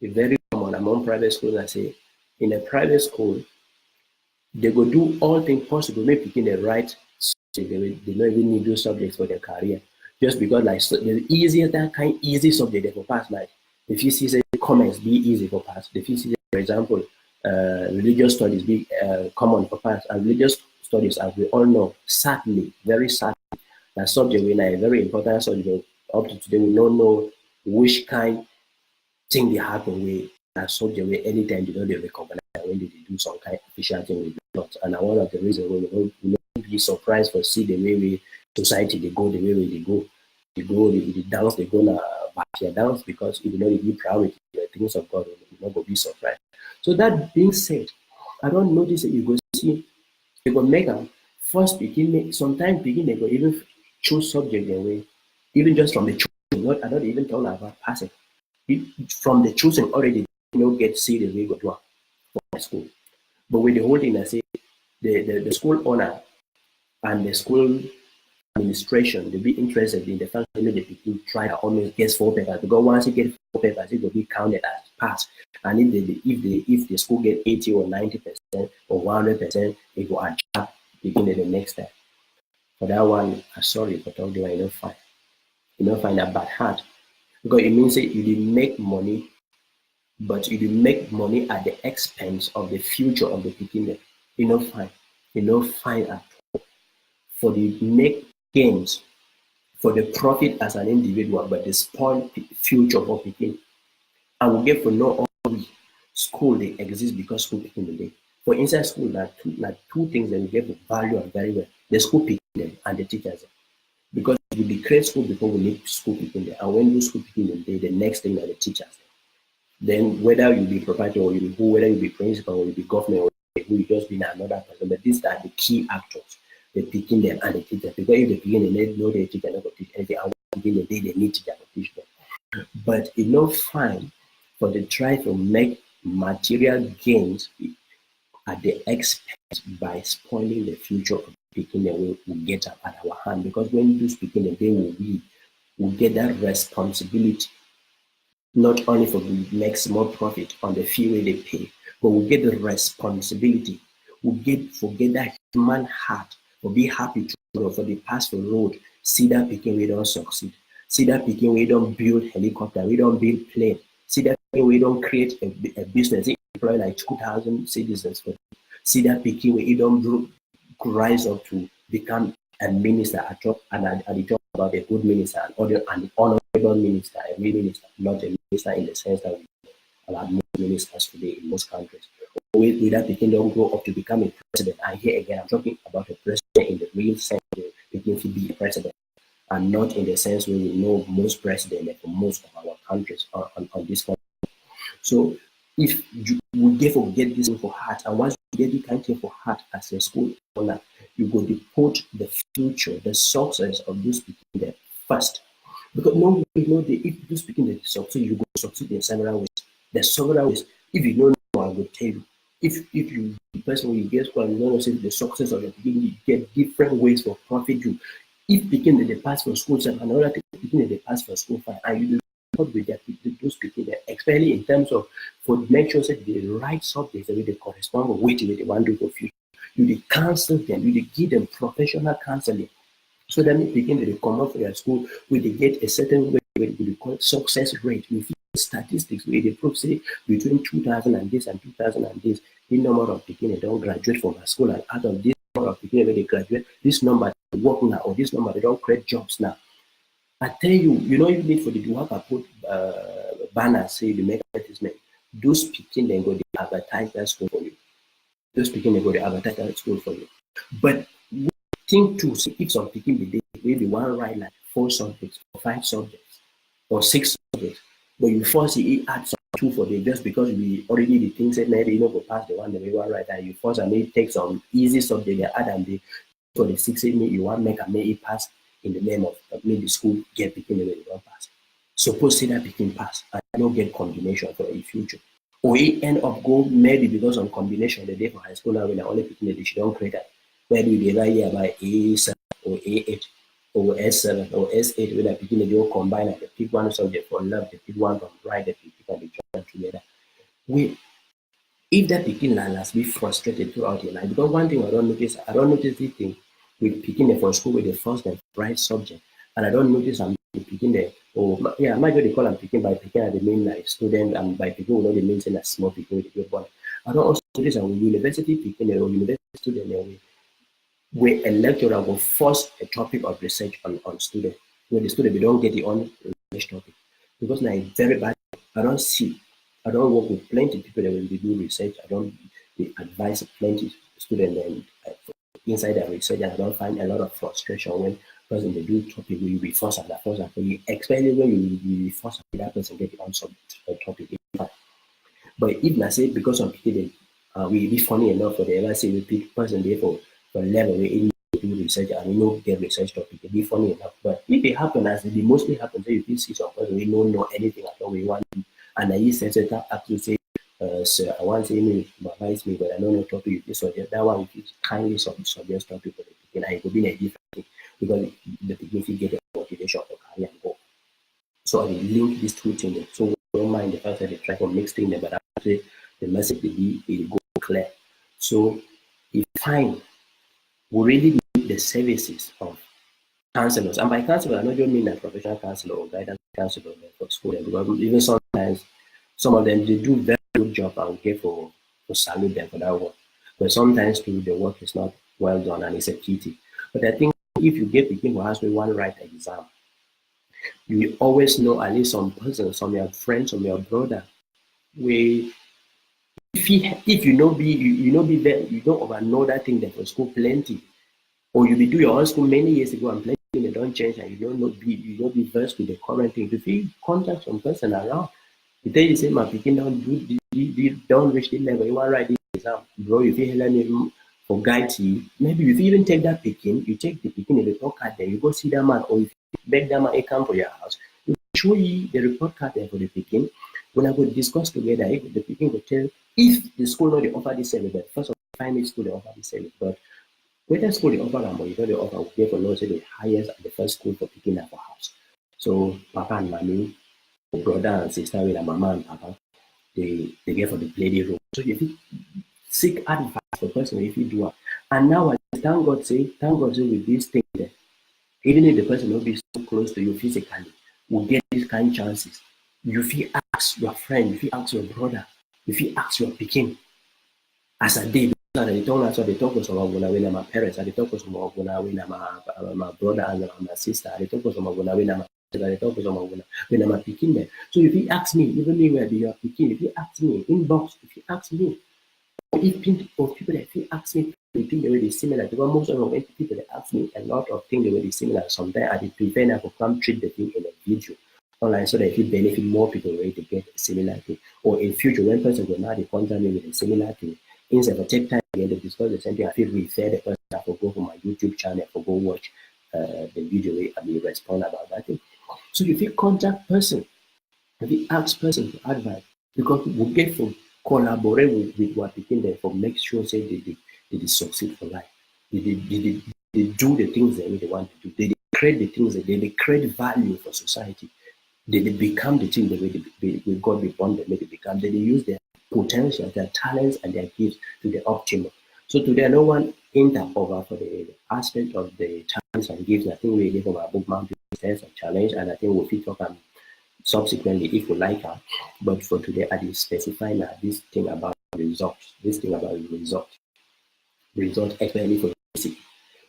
It's very common among private schools. I say in a private school, they go do all things possible, maybe picking the right subject. They don't even need those subjects for their career. Just because like so, the easiest that kind easy subject they for pass, like if you see say comments be easy for pass. If you see for example religious studies be common for pass, and religious studies as we all know, sadly, very sadly, that subject we a very important subject up to today we don't know which kind thing they happen with that subject where anytime they recognize when they do some kind of official thing with not. And one of the reasons we don't be surprised for see the way we society they go, the way they go, they dance, they go na back here dance because if you know the priority, the things of God, you not go be surprised. So that being said, I don't notice that you go see they go make them first begin sometimes begin they go even choose subject their way, even just from the choosing. Not I don't even talk about passing. From the choosing already get see the way go do for school. But with the whole thing I say the school owner and the school administration they be interested in the fact that they people try to almost get 4 papers because once you get 4 papers it will be counted as pass. And if the school get 80 or 90% or 100%, it will adjust beginning the next time. For that one, I'm sorry, but all the way you don't find a bad heart. Because it means that you didn't make money, but you didn't make money at the expense of the future of the beginner. You know fine. You know fine at all. For the make gains, for the profit as an individual, but the spoil future of beginning. And we get for no all school they exist because school picking the day. For inside school, two things that we get to value and very well. The school picking them and the teachers. Because we declare school before we need school picking them. And when you school picking them, the next thing are the teachers. Then whether you be proprietor or you be who, whether you be principal or you be governor or who you just be another person, but these are the key actors. They picking them and the teachers. Because if they begin and they know the teacher not going to teach anything, and begin the day they need teacher to teach them. But it's not fine for they try to make material gains at the expense by spoiling the future of speaking the way we get up at our hand. Because when you do speaking the way we get that responsibility, not only for the maximum profit on the fee they pay, but we get the responsibility. We forget that human heart, will be happy to for the pass the road, see that picking we don't succeed. See that picking we don't build helicopter, we don't build plane. See that picking we don't create a business, employ like 2,000 citizens. See that picking we don't rise up to become a minister at top and I talk about a good minister and honor honorable minister, a real minister, not a minister in the sense that we have most ministers today in most countries. With that Pekin don't grow up to become a president. And here again, I'm talking about a president in the real sense of Pekin to be a president, and not in the sense where we know most presidents for most of our countries on this country. So if you will therefore get this for heart, and once you get this kind of thing for heart as a school owner, you go to put the future, the success of those people there first. Because no, you know, if you speaking the succeed, you go succeed in several ways. There's several ways. If you don't know, I will tell you. If you the person will get school and you don't know the success of your beginning, you get different ways for profit you. If begin the pass for school, and another thing begin the pass for school fine, and you do with that those people there, especially in terms of for make sure that the right subjects that they correspond with what they want to do for future. You counsel them, you give them professional counseling. So that they begin to come up for your school, where they get a certain way, we call success rate. We feel statistics where they prove say between 2000 and this and 2000 and this, the number of people they don't graduate from our school, and out of this number of people when they graduate, this number they work now, or this number they don't create jobs now. I tell you, you know, you need for the work I put banners, say the make advertisement. Those people then go to advertise that school for you. Those people they go to advertise that school for you. But think too, so if some people be maybe one write like 4 subjects or 5 subjects or 6 subjects, but you force it add some 2 for them just because we already the thing said maybe you know go pass the one that we want write, and you force and maybe take some easy subject they add and they for the 6 you want make a make it pass in the name of maybe the school get picking the way they don't pass. Suppose say that picking pass and don't get combination for the future. Or it end up go maybe because of combination the day for high school now when I only picking the she don't create that. Maybe they write here by A7 or A8 or S7 or S8 when I begin to go combine and they pick one subject for love, they pick one from right, they pick and they join together. Wait, if that begin last be frustrated throughout your life, because one thing I don't notice this thing with picking the for school with the first and right subject, and I don't notice I'm picking the I might they call I'm picking by picking at the main like student and by picking not the main saying a small picking with the good one. I don't also notice I'm university picking or university student where a lecturer will force a topic of research on student, where the student we don't get the on research topic. Because now it's very bad. I don't work with plenty of people that will do research. I don't advise plenty students and inside their research, and I don't find a lot of frustration when person they do topic where you be forced and that person, especially when you be forced and that person get the answer topic. But if I say because of people we be funny enough for the ever say we pick person there for level where you do research and you know get research topic, it be funny enough. But if it happens as it mostly happens, you can see some person we don't know anything at all we want, and I use sense up to say, sir, I want to say me advise me, but I don't know topic you suggest that one if you kindly suggest topic for the beginning, I could be a different thing because the beginning get a motivation to carry and go. So I will link these two things. So don't mind the fact that they try to mix things, but actually the message will go clear. So if fine, we really need the services of counselors. And by counselor, I don't just mean a professional counselor or guidance counselor for school. Because even sometimes some of them they do very good job and we get for salute them for that work. But sometimes too the work is not well done and it's a pity. But I think if you get people who has one right exam, you will always know at least some person, some your friends, some your brother, where if you know be there, you don't over know that thing that for school plenty. Or you be do your own school many years ago and plenty they don't change and you don't be versed with the current thing. If you contact some person around, you tell you say my picking don't reach the level, you want to write this exam. Bro, if you help me for guide you, maybe if you even take that picking, you take the picking in the report card there, you go see that man, or if you beg that man, he come for your house, you show you the report card there for the picking. When I go discuss together, if the picking will tell if the school not they offer this service, but first of all, find the school they offer this service. But whether school they offer them or you know they offer, we for know say the highest at the first school for picking up a house. So papa and mommy, brother and sister with a mama and papa, they get for the play the role. So if you seek advice for person if you do it. And now I thank God say with this thing there, even if the person will be so close to you physically, will get these kind of chances. You feel ask your friend, if you ask your brother, if you ask your picking as a day. They talk to some of my parents, they talk to some of my brother and my sister, they talk to some of my that I talk to someone when I'm picking there. So if he asks me, even me where you are picking, if he asks me inbox, if he asks me, if people that he ask me the thing they will be similar, because most of the people that ask me a lot of things they will be similar. Sometimes I prefer I could come treat the thing in a video online so that if it benefit more people way to get a similar thing. Or in future when person will now contact me with a similar thing, instead of take time again to discuss the same thing, I feel refer the person I will go for my YouTube channel for go watch the video where I will respond about that thing. So if you contact person, if you ask person to advise, because we get from collaborate with what became there for make sure say they succeed for life. They do the things they want to do. They create the things that they create value for society. They become the thing the way they God be born them, they become. They use their potential, their talents, and their gifts to the optimum. So today, no one enter over for the aspect of the talents and gifts. I think we give our book mountain and challenge, and I think we'll fit talk subsequently if we like her. But for today, I did specify now this thing about results. This thing about results. Result especially for basic.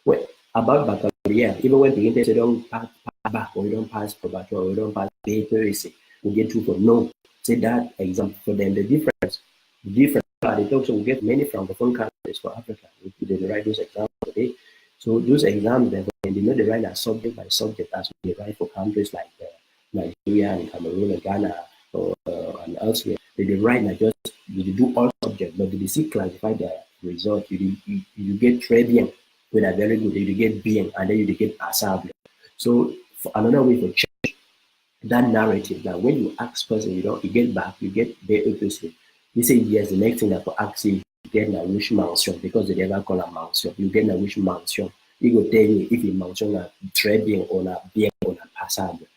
Well, about baccalaureate, even when the intern don't pass back or you don't pass probation or you don't pass paper, we get through for no. Say that exam for them, the difference. They also we get many from the phone countries for Africa. They write those exams today. So those exams, they know they write as subject by subject as they write for countries like Nigeria and Cameroon and Ghana or and elsewhere. They write not just they do all subjects, but they see classify their result. You get très bien with a very good, you get bien, and then you get passable. So for another way to change that narrative, that when you ask person, you get back, you get the opposite. You say yes, the next thing that for ask you get a wish mention because they never call a mention. You get a wish mention. He go tell you if you mention a très bien or a bien or a passable.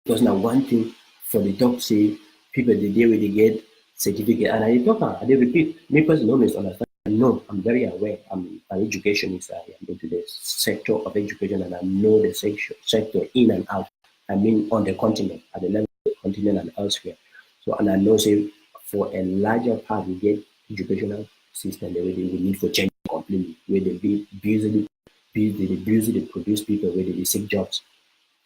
Because now one thing for the top say people the day where they get certificate and I talk and they repeat, me personally don't misunderstand. No, I'm very aware. I'm an educationist. I am into the sector of education and I know the sector in and out. I mean on the continent, at the level of the continent and elsewhere. So and I know say for a larger part we get educational system the way they will need for change completely, where they be busy produce people where they seek jobs.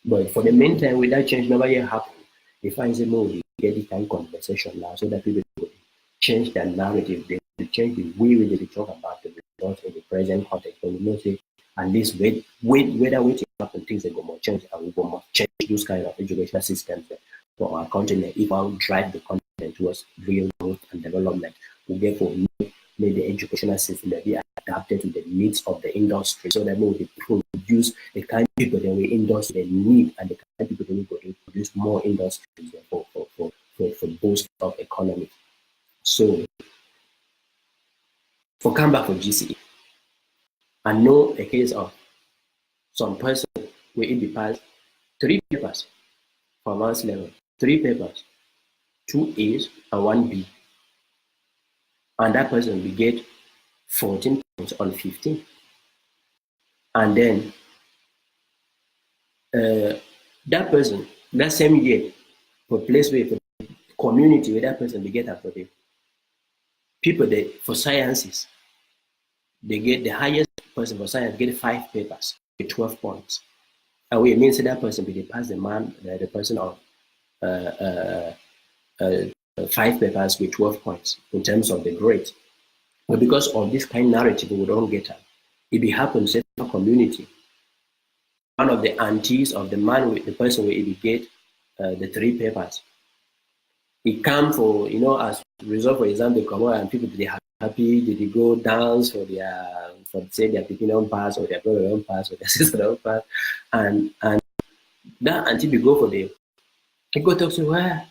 But for the meantime, with that change never yet happened. They find a more we get this kind of conversation now so that people will change their narrative, they will change the way they talk about the results in the present context. But we know say at least whether waiting happen things that go more change and we go more change those kind of educational systems for our continent if I will drive the continent towards real growth and development. We therefore make the educational system that be adapted to the needs of the industry so that we will produce the kind of people that we industry need and the kind of people that we go to produce more industries for boost of economy. So for come back for GCE, I know a case of some person where it be passed 3 papers for advanced level, 3 papers, 2 A's and 1 B. And that person will get 14 points on 15. And then that person, that same year, for place where for community where that person will get up for the people that for sciences, they get the highest person for science get 5 papers with 12 points. And we means that person will pass the person of 5 papers with 12 points in terms of the grade. But because of this kind of narrative, we don't get it. If it happens in a community, one of the aunties of the man with the person where he get the 3 papers, he come for as result for example, they come out and people they happy, they go dance for say their people don't pass or their brother don't pass or their sister don't pass, and that auntie we go for the he go talk to where.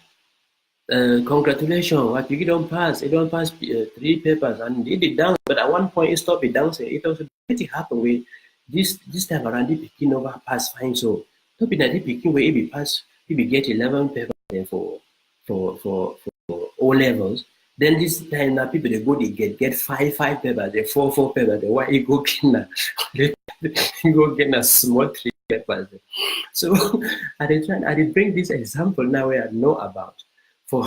Congratulations, what you don't pass. You don't pass 3 papers, and he did dance. But at one point, he stopped it dancing. It also it happened with this time around. He picking over pass fine. So don't be that he picking where he be pass. He be get 11 papers for O levels. Then this time now people they go they get 5 papers. They 4 papers. They why he go get he go get a small 3 papers. So I did bring this example now where I know about. For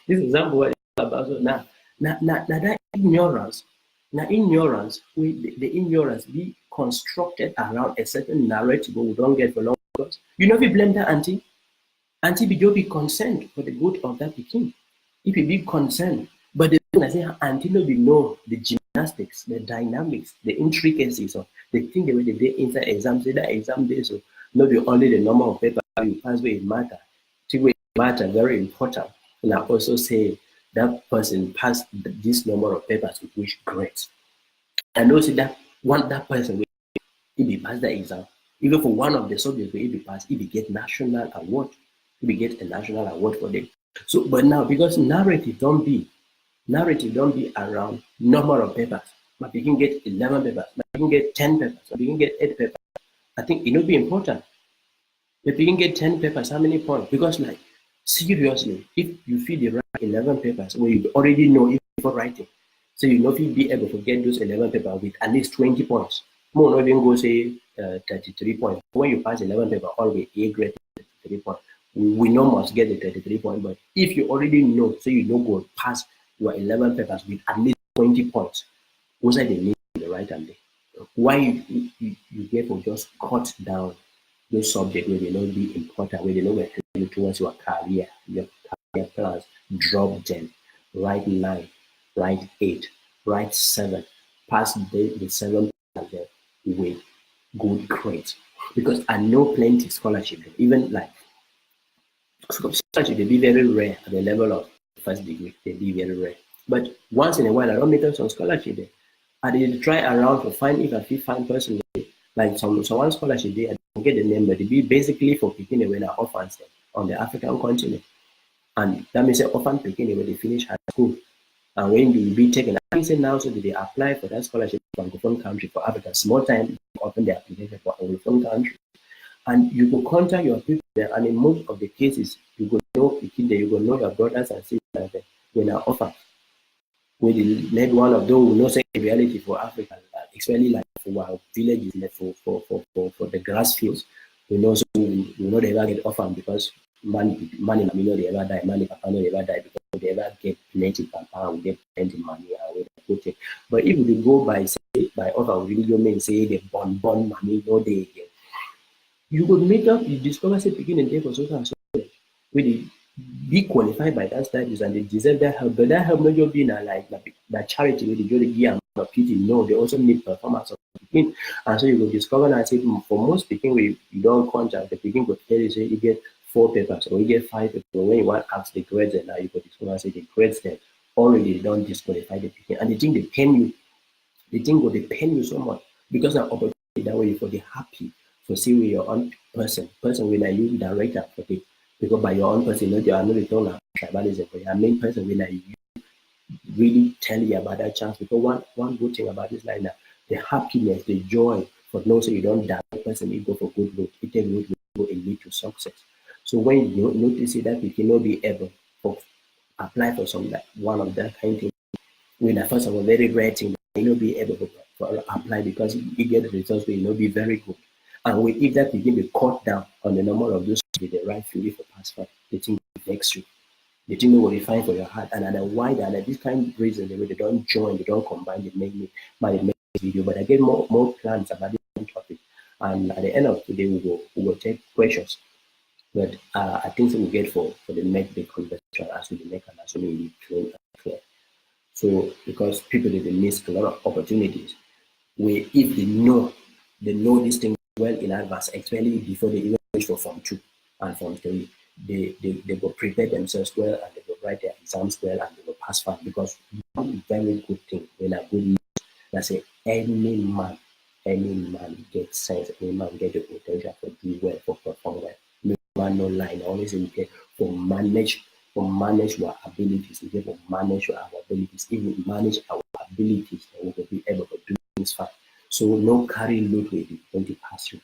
this example, what about so now that ignorance, the ignorance be constructed around a certain narrative we don't get for long because you know if you blame that auntie be just be concerned for the good of that pikin. If you be concerned, but the thing I say auntie no be know the gymnastics, the dynamics, the intricacies of the thing the way they dey inside exam, say that exam day so not be only the number of paper you pass where it matter. See where it matter very important. And I also say that person passed this number of papers with which grades. I know see that one that person if he pass the exam, even for one of the subjects where if he pass, if he get national award, if he get a national award for them. So, but now because narrative don't be around number of papers. But you can get 11 papers, but you can get 10 papers, but you can get 8 papers. I think it will be important. If you can get 10 papers, how many points? Because like seriously, if you feel the right 11 papers where you already know it before writing, so you know if you be able to get those 11 papers with at least 20 points. More not even go say 33 points. When you pass 11 paper, always A grade 33 points. We know must get the 33 points, but if you already know, so you know go pass your 11 papers with at least 20 points, those are the need the right and day. Why you get to just cut down those subjects where they not be important, where they know where to towards your career plans, drop them, write 9, write 8, write 7, pass the 7 with good grades. Because I know plenty scholarship, even like scholarship, they be very rare at the level of first degree, they be very rare. But once in a while, I don't make some scholarship there. I did try around to find if I feel find person like some one scholarship there, I don't get the name, but it be basically for picking away the orphans on the African continent. And that means orphan picking when they finish high school. And when you be taken, I say now, so they apply for that scholarship for Anglophone country for Africa. Small time, open the application for Anglophone country. And you go contact your people there, and in most of the cases, you go know the kid there, you go know your brothers and sisters there when are orphans. When the led one of those will not say reality for Africa, especially like for our villages, like for the grass fields, we know so we know they ever get orphan because money we know they ever die, money papa no they ever die because they ever get plenty papa we get plenty money and we put it. But if we go by say by other religion men say they born money no they again. You could make up you discover say beginning day for social and social where they be qualified by that studies and they deserve that help, but that help not just be like that charity where they just give of pity. No, they also need performance of the begin. And so you will discover that say for most speaking we you don't contact the begin will tell you say you get 4 papers or you get 5 papers. When you want to ask the grades and now you will discover say the grades that already they don't disqualify the begin. And the thing they pain you, the thing will they pain you so much because an opportunity that way for the happy for see with your own person when I use director for the because by your own person, you are not return tribalism, but your main person when you really tell you about that chance. Because one good thing about this line now, the happiness, the joy for no so you don't die person, you go for good look, it take good look and lead to success. So when you notice that you cannot be able to apply for some like one of that kind of thing, when at first of all very rare thing, you know be able to apply because you get the results will not be very good. And we, if that begin to cut down on the number of those with the right field for pass five, the thing next you. The thing will be fine for your heart. And why that this kind of reason they don't join, they don't combine, they make me my video. But I get more plans about this topic. And at the end of today we will take questions. But I think so we get for the next big conversation as we make and as we clear. So because people they miss a lot of opportunities. Where if they know this thing well in advance, especially before they even reach for Form 2 and Form 3, they will prepare themselves well and they will write their exams well and they will pass fast because one very good thing when a good news that say any man gets sense, any man get the potential for do well, for perform well. No man no line, always in care for manage our abilities, we get to manage our abilities, even manage our abilities, and we will be able to do things fast. So no carry load with it when they pass you.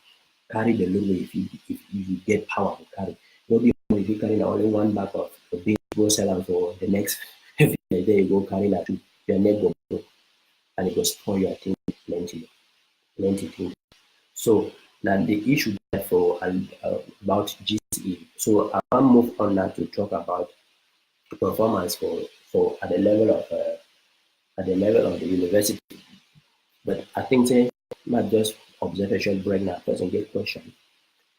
Carry the load if you get power to carry. Don't be if you carry only one bag of big go sell out for the next day you go carry that your neck go broke and it will spoil your thing plenty things. So now the issue for about GCE. So I want to move on now to talk about performance for at the level of the university. But I think say not just observation break now person get question.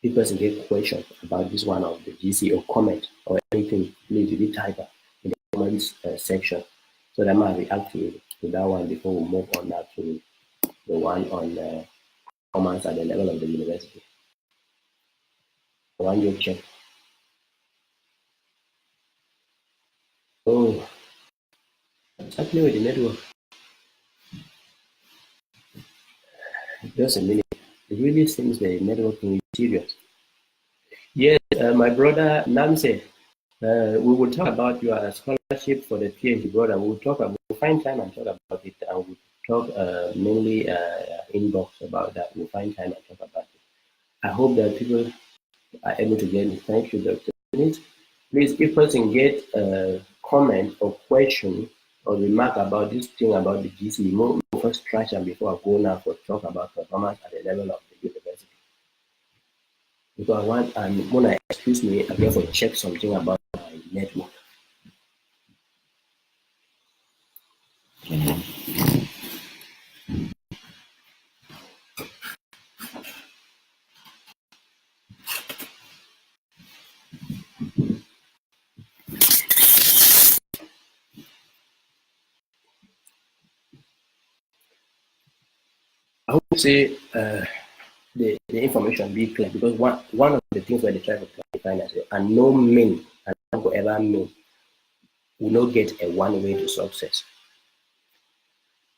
if person get question about this one of the GC or comment or anything, please do type in the comments section so that I might react to that one before we move on now to the one on performance at the level of the university. One you check. Oh, what's happening with the network? Just a minute. It really seems the networking is serious. Yes, my brother Namse, we will talk about your scholarship for the PhD, brother. We'll find time and talk about it, and we'll talk mainly inbox about that. We'll find time and talk about it. I hope that people are able to get it. Thank you, Dr. Please, if person get a comment or question or remark about this thing about the GC, more first trash them before I go now for talk about performance at the level of the university. Because when I excuse me, I'm going to check something about my network. I would say the information be clear, because one of the things where they try to clarify is and no mean and no ever mean will not get a one way to success.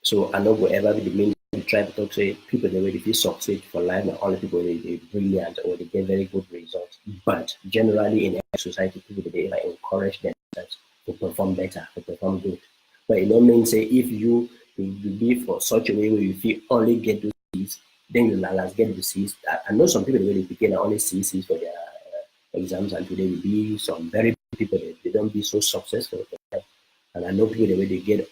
So I know whatever the mean we try to talk say people they already feel succeed for life, not only people they brilliant or they get very good results. But generally in every society, people they like encourage themselves to perform better, to perform good. But it don't mean say if you live for such a way where you feel only get those C's, then you last get the C's. I know some people really begin only C's for their exams, and today will be some very people they don't be so successful. And I know people they really get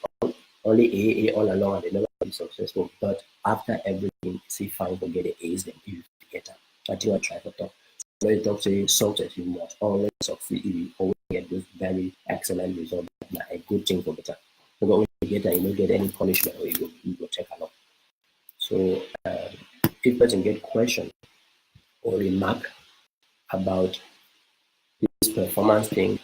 only A all along and they never be successful. But after everything, see fine for getting A's, then you get them. I think I try to talk. So when you talk say success, you must always succeed. You always get those very excellent results. That's a good thing for better. Because when you get that, you don't get any punishment or you go take along. So if person get question or remark about this performance thing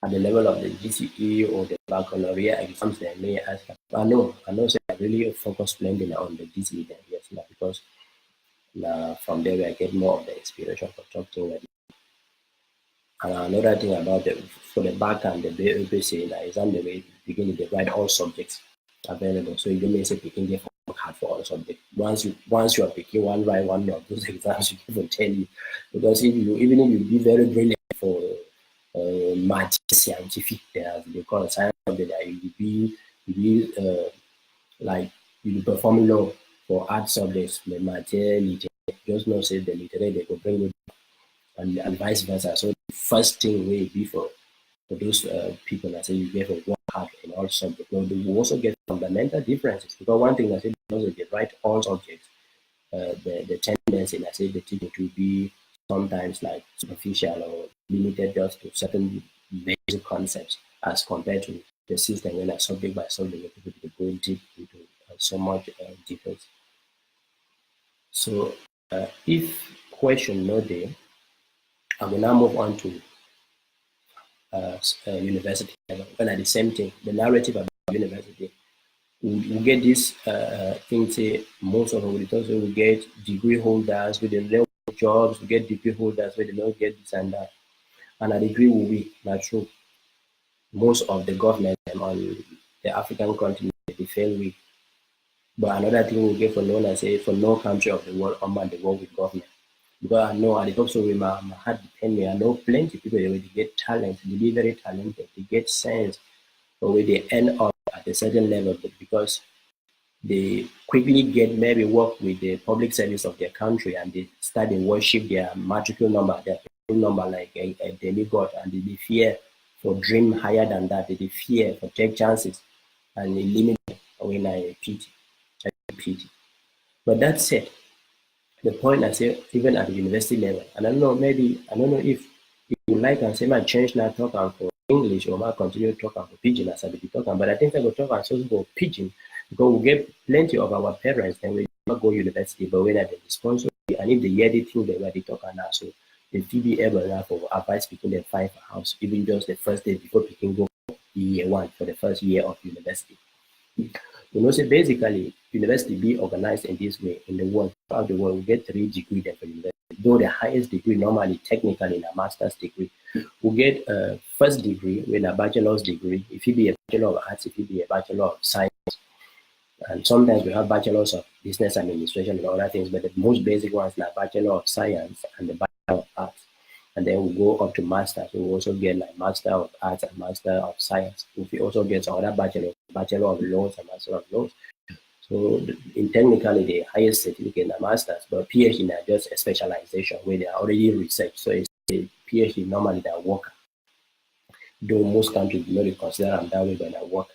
at the level of the GCE or the baccalaureate exams, they may ask. I know, say I really focus blending on the GCE then, yes, because from there I get more of the inspiration for talking with. And another thing about for the back and the BAPC, the exam the way begin to write all subjects available. So you don't may say picking the hard for all subjects. Once you are picking one right one of those exams, you can tell you, because even if you be very brilliant for math scientific, as they call it, science subject, you be like you perform low for art subjects, the math, literature, just not say the literature they will bring it, and vice versa. So the first thing will be for those people that say you get a work hard in all subjects. But we also get fundamental differences, because one thing I say because they write all subjects, the tendency I say the teaching to be sometimes like superficial or limited just to certain basic concepts as compared to the system when a subject by subject people go deep into so much difference. So if question no there, I will now move on to university level. When at the same thing, the narrative about university, we get this thing say most of the time we get degree holders with the jobs, we get degree holders where they don't get this and that. And I agree with we, that's true. Most of the government on the African continent they fail with. But another thing we get for known as say for no country of the world under the world with government. Because I know I talk so with my heart depend me. I know plenty of people they get talent, they be very talented, they get sense, but when they end up at a certain level, but because they quickly get maybe work with the public service of their country and they start to worship their matricule number, their number like a demigod, and they fear for dream higher than that, they fear for take chances and they limit when I pity. But that said, the point I say even at the university level, and I don't know if you like and say I change now talk for English or I continue talking for pidgin as I be talking, but I think I go talk and so for pidgin because we get plenty of our parents and we not go university, but when at the sponsor and if they hear the thing they were they talk now, so they feel be able now for advice picking them five house, even just the first day before picking go year one for the first year of university. You know, so basically, university be organized in this way in the world. Throughout the world, we get 3 degrees for university. Though the highest degree normally, technically, in a master's degree, we get a first degree with a bachelor's degree. If you be a bachelor of arts, if you be a bachelor of science, and sometimes we have bachelors of business administration and other things, but the most basic ones are bachelor of science and the bachelor of arts. And then we go up to masters. We also get like master of arts and master of science. We also get some other bachelor of laws and master of laws. So in technically the highest certificate in the masters, but PhD is just a specialization where they are already research. So it's a PhD normally that work. Though most countries do not consider them that way, but they work.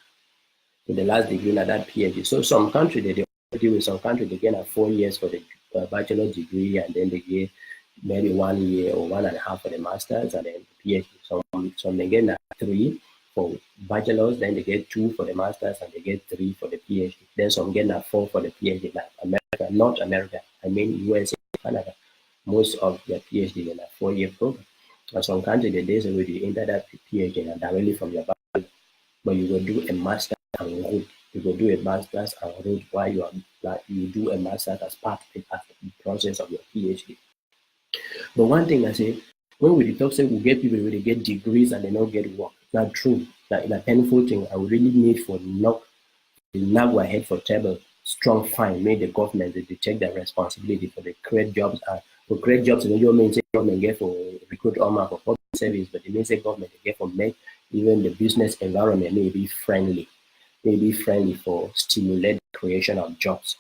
So the last degree in that PhD. So some country they deal with some country they get 4 years for the bachelor degree, and then they get maybe 1 year or 1.5 for the masters, and then PhD. Some they get 3 for bachelors, then they get 2 for the masters, and they get 3 for the PhD. Then some get 4 for the PhD, like America, not America, I mean USA, Canada. Most of their PhD in a 4-year program. And some country the days where you enter that PhD and directly from your bachelor, but you will do a master and road. You will do a master's and road while you are like you do a master's as part of it, as the process of your PhD. But one thing I say, when we talk, say we get people where they get degrees and they don't get work. Not true. That in a painful thing, I would really need for knock our head for table, strong fine, make the government they take their responsibility for the create jobs and for create jobs. And you mean say government get for recruit all for public service, but it means say government they get for make even the business environment may be friendly for stimulate the creation of jobs,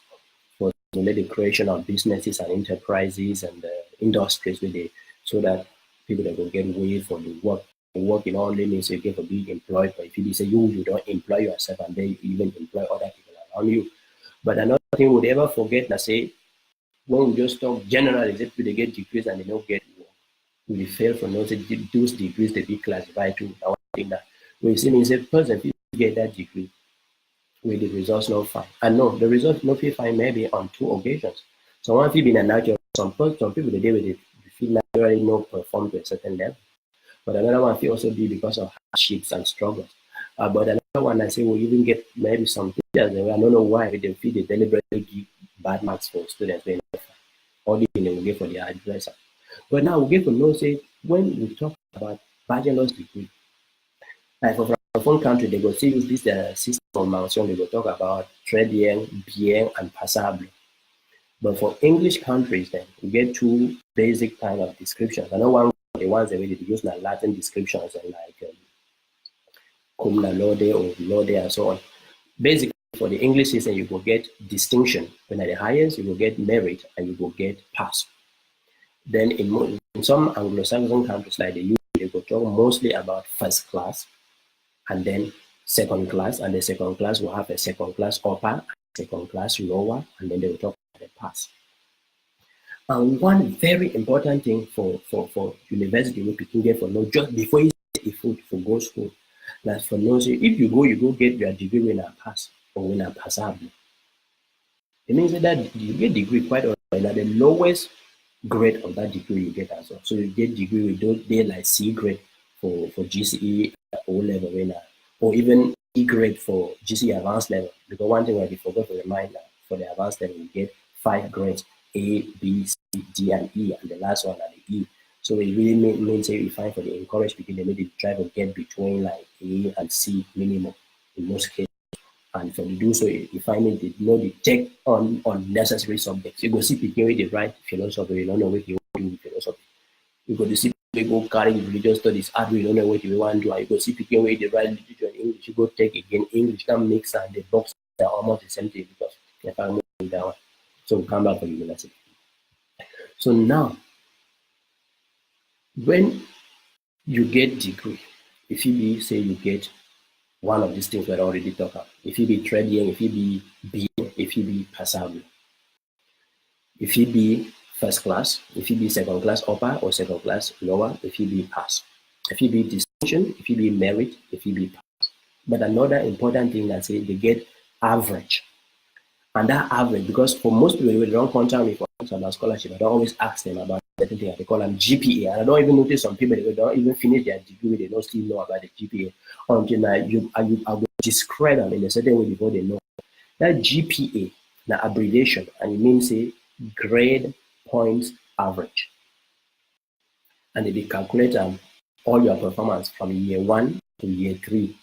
for stimulate the creation of businesses and enterprises and industries with it, so that people that will get way for the work. Work in only means you get to be employed, but if you say you don't employ yourself and then you even employ other people around you. But another thing we ever forget, let's say, when we just talk generally, if they get degrees and they don't get work, we fail for noticing those degrees they be classified to. I want to think that when you see me say person if you get that degree, with the results not fine. And no, the results not fine maybe on 2 occasions. So one people in a natural, some people the day with it feel naturally not perform to a certain level. But another one will also be because of hardships and struggles. But another one I say will even get maybe some teachers, I don't know why they feel they deliberately give bad marks for students when all the thing they will get for the advisor. But now we get to know, say, when we talk about bachelor's degree, like for one country, they go see use this system of mention, they go talk about très bien, bien, and passable. But for English countries, then we get 2 basic kind of descriptions. I know one of the ones that we use the Latin descriptions and like cum laude or laude and so on. Basically, for the English system, you will get distinction. When at the highest, you will get merit and you will get pass. Then in some Anglo-Saxon countries like the UK, they will talk mostly about first class and then second class, and the second class will have a second class upper, second class lower, and then they will talk about the pass. And one very important thing for university we can get for no just before you set a foot for go school, that's for no say if you go get your degree when I pass or when I passable. It means that you get degree quite early, at the lowest grade of that degree you get as well. So you get degree with they like C grade for GCE O level or even E grade for GCE advanced level. Because one thing I forgot to remind that for the advanced level you get 5 grades A, B, C, D, and E, and the last one are the E. So it really means say we find for the encouraged people they maybe try to get between like A and C minimum in most cases. And for to do so, you find it they take on unnecessary subjects. You go see people with the right philosophy, you don't know what you want to do with philosophy. You go to see people go carry religious studies, you don't know what you want to do. And you go see people with the right literature in English, you go take again English, can mix and the box are almost the same thing because if I move that one. So we come back to university. So now, when you get degree, if you say you get one of these things we already talked about. If you be trading, if you be B, if you be passable, if you be first class, if you be second class upper or second class lower, if you be pass, if you be distinction, if you be merit, if you be pass. But another important thing that say they get average, and that average because for most people they don't contact me for talks about scholarship, I don't always ask them about certain things. They call them GPA. And I don't even notice some people, they don't even finish their degree, they don't still know about the GPA. Until I will describe them in a certain way before they know. That GPA, the abbreviation, and it means a grade points average. And they calculate all your performance from year 1 to year 3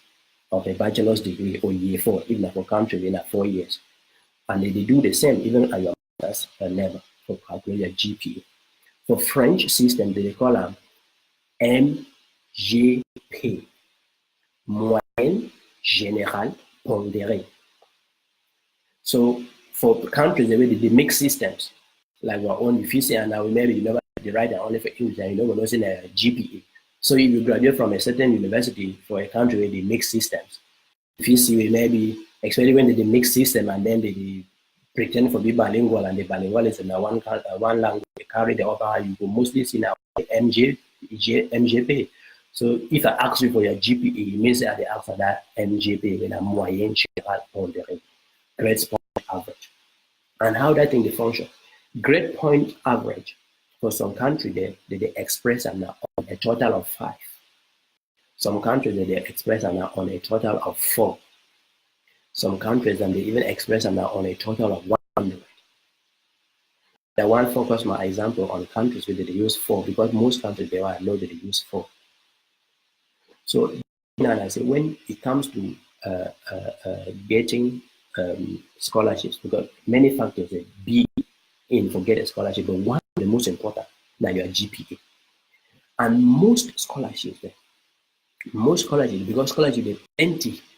of a bachelor's degree, or year 4, even for country in 4 years. And they do the same even at your master's level for calculate your GPA. For French system, they call them MGP, Moyenne Générale Pondérée. So for countries, they mix systems, like our own. If you say, and now maybe you never write only for English, and you know we're in a GPA. So if you graduate from a certain university for a country where they mix systems, if you see maybe, especially when they mix system and then they pretend for be bilingual, and the bilingual is in one language, they carry the other, you will mostly see now the MGP. So if I ask you for your GPA, it means that they ask for that MGP with a moyenne générale pondérée, grade point average. And how that thing they function? Grade point average for some country they express them now on a total of 5. Some countries they express them now on a total of 4. Some countries and they even express them now on a total of 100. I want to focus my example on countries where they use 4, because most countries they know that they use 4. So and I say when it comes to getting scholarships, because many factors they be in for get a scholarship, but one of the most important that your GPA. And most scholarships, because scholarship is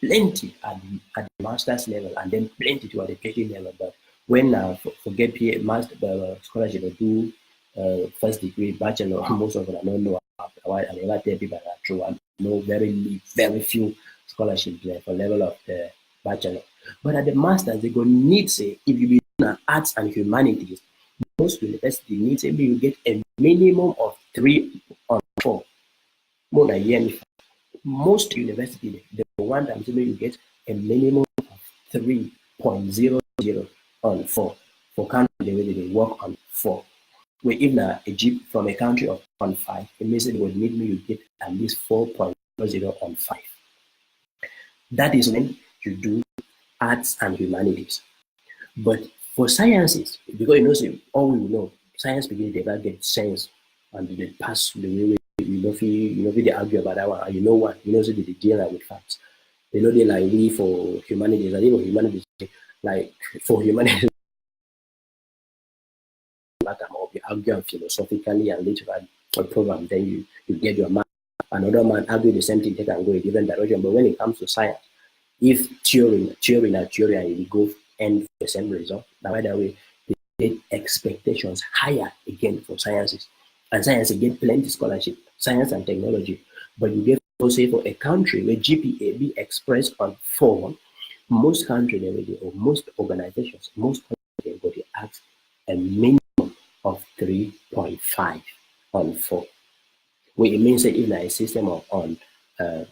plenty at the master's level, and then plenty to at the PhD level. But when for get master scholarship, I do first degree, bachelor, most of them I don't know about. I never tell people that true. I know very few scholarships for level of the bachelor. But at the master's, they go need say if you be doing arts and humanities, most universities need say you get a minimum of 3 on 4 more than year. Most universities, they want them to you get a minimum of 3.00 on 4. For countries, they work on 4. Where even a Egypt from a country of on 5, it means it would need me to get at least 4.00 on 5. That is when you do arts and humanities. But for sciences, because you know, say, all we know, science begin they get science and they pass the way they argue about that one. And you know what? You know, so they deal with facts. They know they like we for humanities, and even humanities, like for humanities, you argue philosophically and literally a program, then you get your man. Another man argue the same thing, they can go a different direction. But when it comes to science, if theory and you go end the same result, by the way, the expectations higher again for sciences. And science get plenty scholarship, science and technology. But you get say for a country where GPA be expressed on 4, most countries or most organizations, most countries go to ask a minimum of 3.5 on 4. Where it means that in a system of on 5,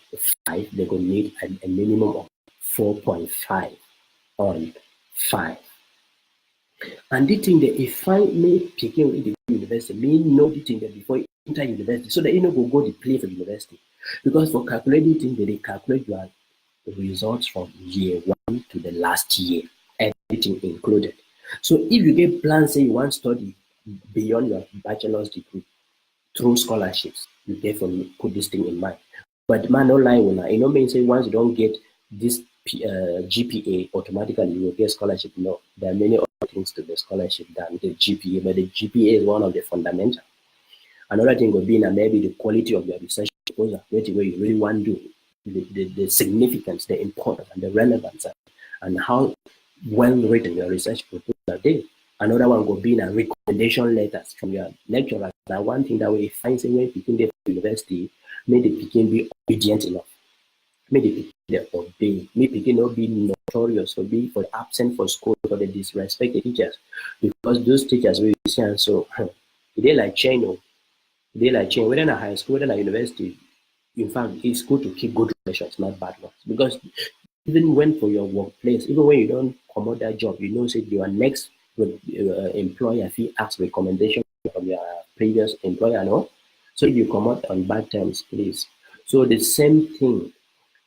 they're going to need a minimum of 4.5 on 5. And the thing that if I may picking with the university, me know the thing that before you enter university, so that you know go to play for university. Because for calculating things, they calculate your results from year 1 to the last year, everything included. So if you get plans, say you want to study beyond your bachelor's degree through scholarships, you therefore put this thing in mind. But man, no lie, you know, mean say once you don't get this GPA, automatically you will get scholarship. No, there are many other things to the scholarship than the GPA, but the GPA is one of the fundamental. Another thing would be maybe the quality of your research proposal, where you really want to do, the significance, the importance, and the relevance, and how well written your research proposal is. Another one would be recommendation letters from your lecturers. Now, one thing that we find when people get to university, may the people be obedient enough. May the people obey. May people not be notorious for being for absent for school, for the disrespect the teachers, because those teachers will see and so they like chain. They like change, whether in a high school, whether in a university. In fact, it's good to keep good relations, not bad ones. Because even when for your workplace, even when you don't come out that job, you know, say your next employer if he asks recommendation from your previous employer, no? So if you come out on bad terms, please. So the same thing,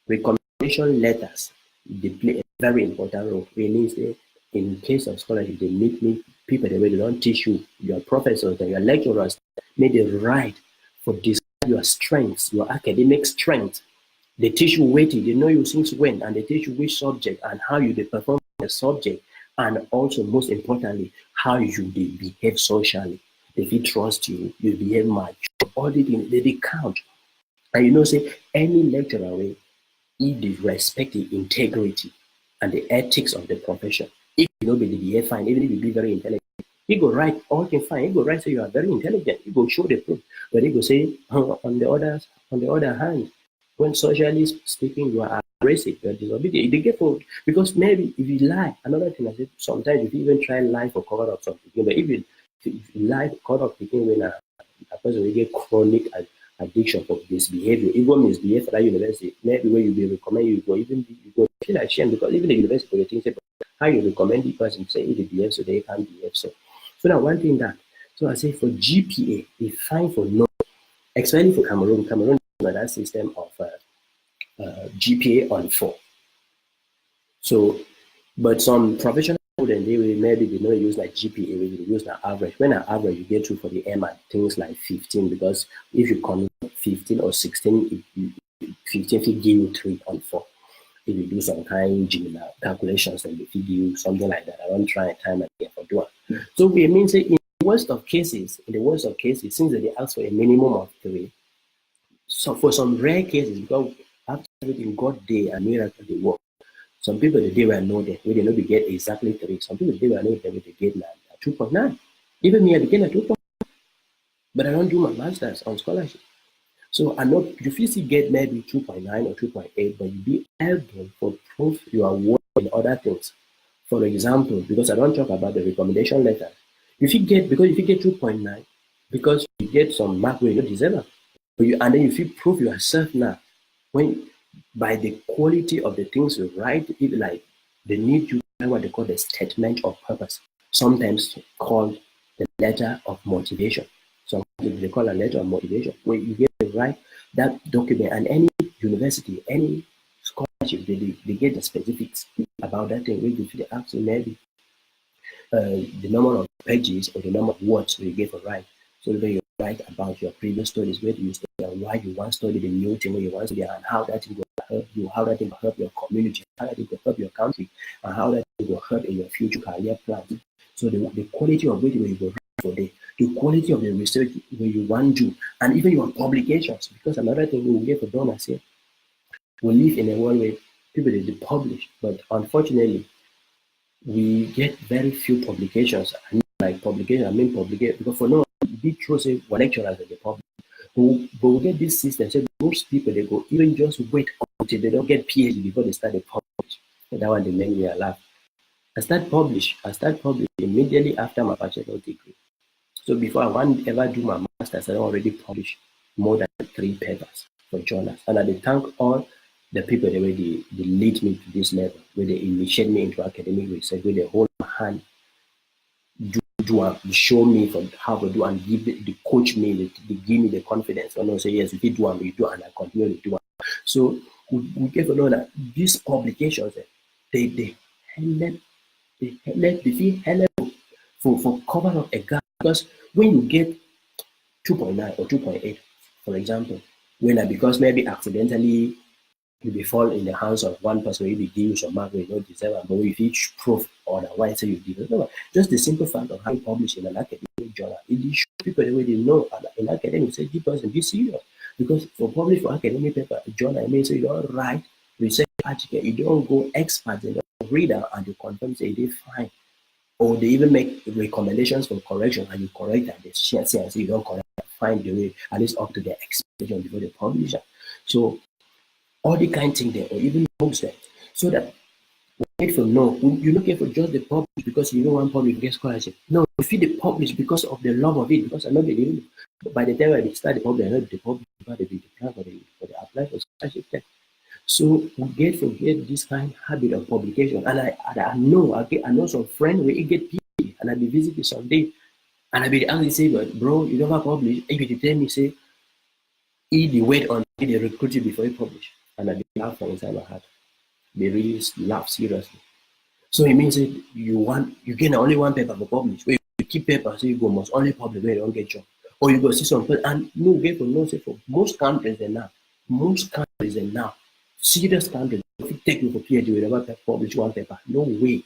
recommendation letters, they play a very important role. It means in case of scholarship, they meet people the way they don't teach you, your professors and your lecturers, may they write for describe your strengths, your academic strength. They teach you weighting, they know you since when, and they teach you which subject and how you perform the subject, and also most importantly, how you behave socially. If he trust you, you behave mature. All the things they count. And you know, say any lecturer will, if they respect the integrity and the ethics of the profession, if you know be behave fine, even if you be very intelligent, he go write all things fine. He go write say you are very intelligent. He go show the proof. But he go say on the other hand, when socially speaking, you are aggressive, you are disobedient. They get for because maybe if you lie, another thing I said sometimes if you even try lie for cover up something, but if you lie cover up thinking when a person will get chronic addiction for misbehavior, even misbehave at that university, maybe when you be recommend you go even you go feel ashamed because even the university will think how you recommend the person say if they behave so they can't behave so. So now one thing that so I say for GPA, it's fine for no, especially for Cameroon. Cameroon is that system of GPA on 4. So, but some professional students, they will maybe they don't use like GPA, they use the average. When an average, you get through for the M at things like 15, because if you convert 15 or 16, 15 will give you 3 on 4. If you do some kind of calculations, then they give you something like that. I don't try time again for doing. So we mean say in the worst of cases, since they ask for a minimum of 3, so for some rare cases, because after everything God day and miracle they work. Some people the day were know that we did not get exactly 3. Some people the day were know that they get 2.9. Even me I became a 2. But I don't do my masters on scholarship. So I know you physically get maybe 2.9 or 2.8, but you be able to prove your work in other things. For example, because I don't talk about the recommendation letter. If you get 2.9, because you get some mark where you don't deserve, but and then if you prove yourself now, when by the quality of the things you write, it like they need you to what they call the statement of purpose, sometimes called the letter of motivation. So they call a letter of motivation, where you get to write that document, and any university, any scholarship, they get the specifics about that thing. Where they ask you maybe the number of pages or the number of words you get to write. So when you write about your previous studies, where do you study and why you want to study the new thing, where you want to study, and how that thing will help you, how that thing will help your community, how that thing will help your country, and how that thing will help in your future career plans. So the quality of it where you will write for the quality of the research where you want to do, and even your publications. Because another thing we will get for donors here, we live in a world where people they publish, but unfortunately we get very few publications. I mean, like publication, because for now, big true say one lecturers at the public. But we get this system. So most people they go even just wait until they don't get PhD before they start to publish. So that one they make me laugh. I start publish immediately after my bachelor's degree. So before I want ever do my master's, I already published more than 3 papers for journals. And I thank all the people that they lead me to this level, where they initiate me into academic research, where they hold my hand, do and show me for how to do, and they coach me, they give me the confidence. And I say, yes, if you do and you do, and I continue to do. So we get to know that these publications, they help for cover up a gap. Because when you get 2.9 or 2.8, for example, because maybe accidentally you be fall in the hands of one person, you be give some mark you don't deserve, but if you proof otherwise, so you give it. Just the simple fact of how you publish in an academic journal, it shows people the way they know in academic, say this person be serious. Because for publish for academic paper journal, I mean, so you don't write research article, you don't go expert in the reader and you confirm say they fine. Or they even make recommendations for correction and you correct and they share and say you don't correct, find the way at least up to their expectation before they publish it. So all the kind of thing there, or even books there. So that we need to know, you're looking for just the publish because you don't want public to get scholarship. No, you feel the publish because of the love of it, because I know they by the time I start the publish, I know the publish because they apply for the apply for scholarship there. So we get to get this kind of habit of publication. And I know some friend where he get PhD, and I be visit you someday, and I be ask say, but bro, you never publish. And you tell me say, the wait on they recruit you before you publish, and I be laugh from inside my heart. They really laugh seriously. So it means that you get only one paper for publish. Where you keep paper, so you go must only publish where you don't get job. Or you go see some people and no get for no say for most countries and now. Most countries and now. Serious countries, if you take you for PhD, you never publish one paper. No way.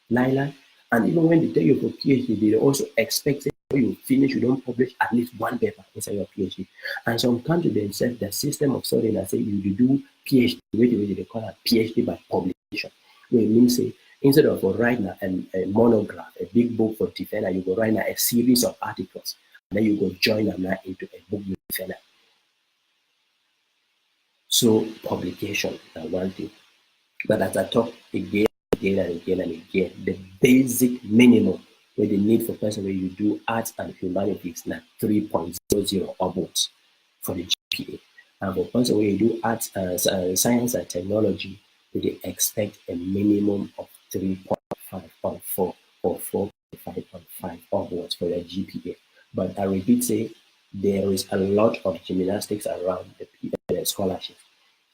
Lie. And even when they take you for PhD, they also expect that when you finish, you don't publish at least one paper inside your PhD. And some countries themselves, the system of studying, I say you do PhD, way they call it PhD by publication. Where it means say, instead of writing a monograph, a big book for defender, you go write a series of articles. And then you go join them now into a book you defender. So publication is one thing. But as I talk again, the basic minimum where the need for person where you do arts and humanities now 3.00 upwards for the GPA. And for person where you do arts, science and technology, they expect a minimum of 3.5.4 or 4.5.5 upwards for your GPA. But I repeat, say there is a lot of gymnastics around the scholarship,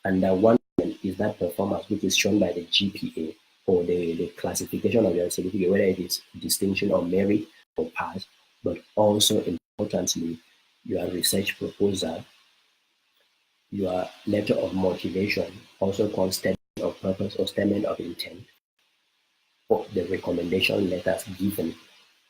and one is that performance which is shown by the GPA or the classification of your certificate, whether it is distinction or merit or pass, but also importantly, your research proposal, your letter of motivation, also called statement of purpose or statement of intent, or the recommendation letters given,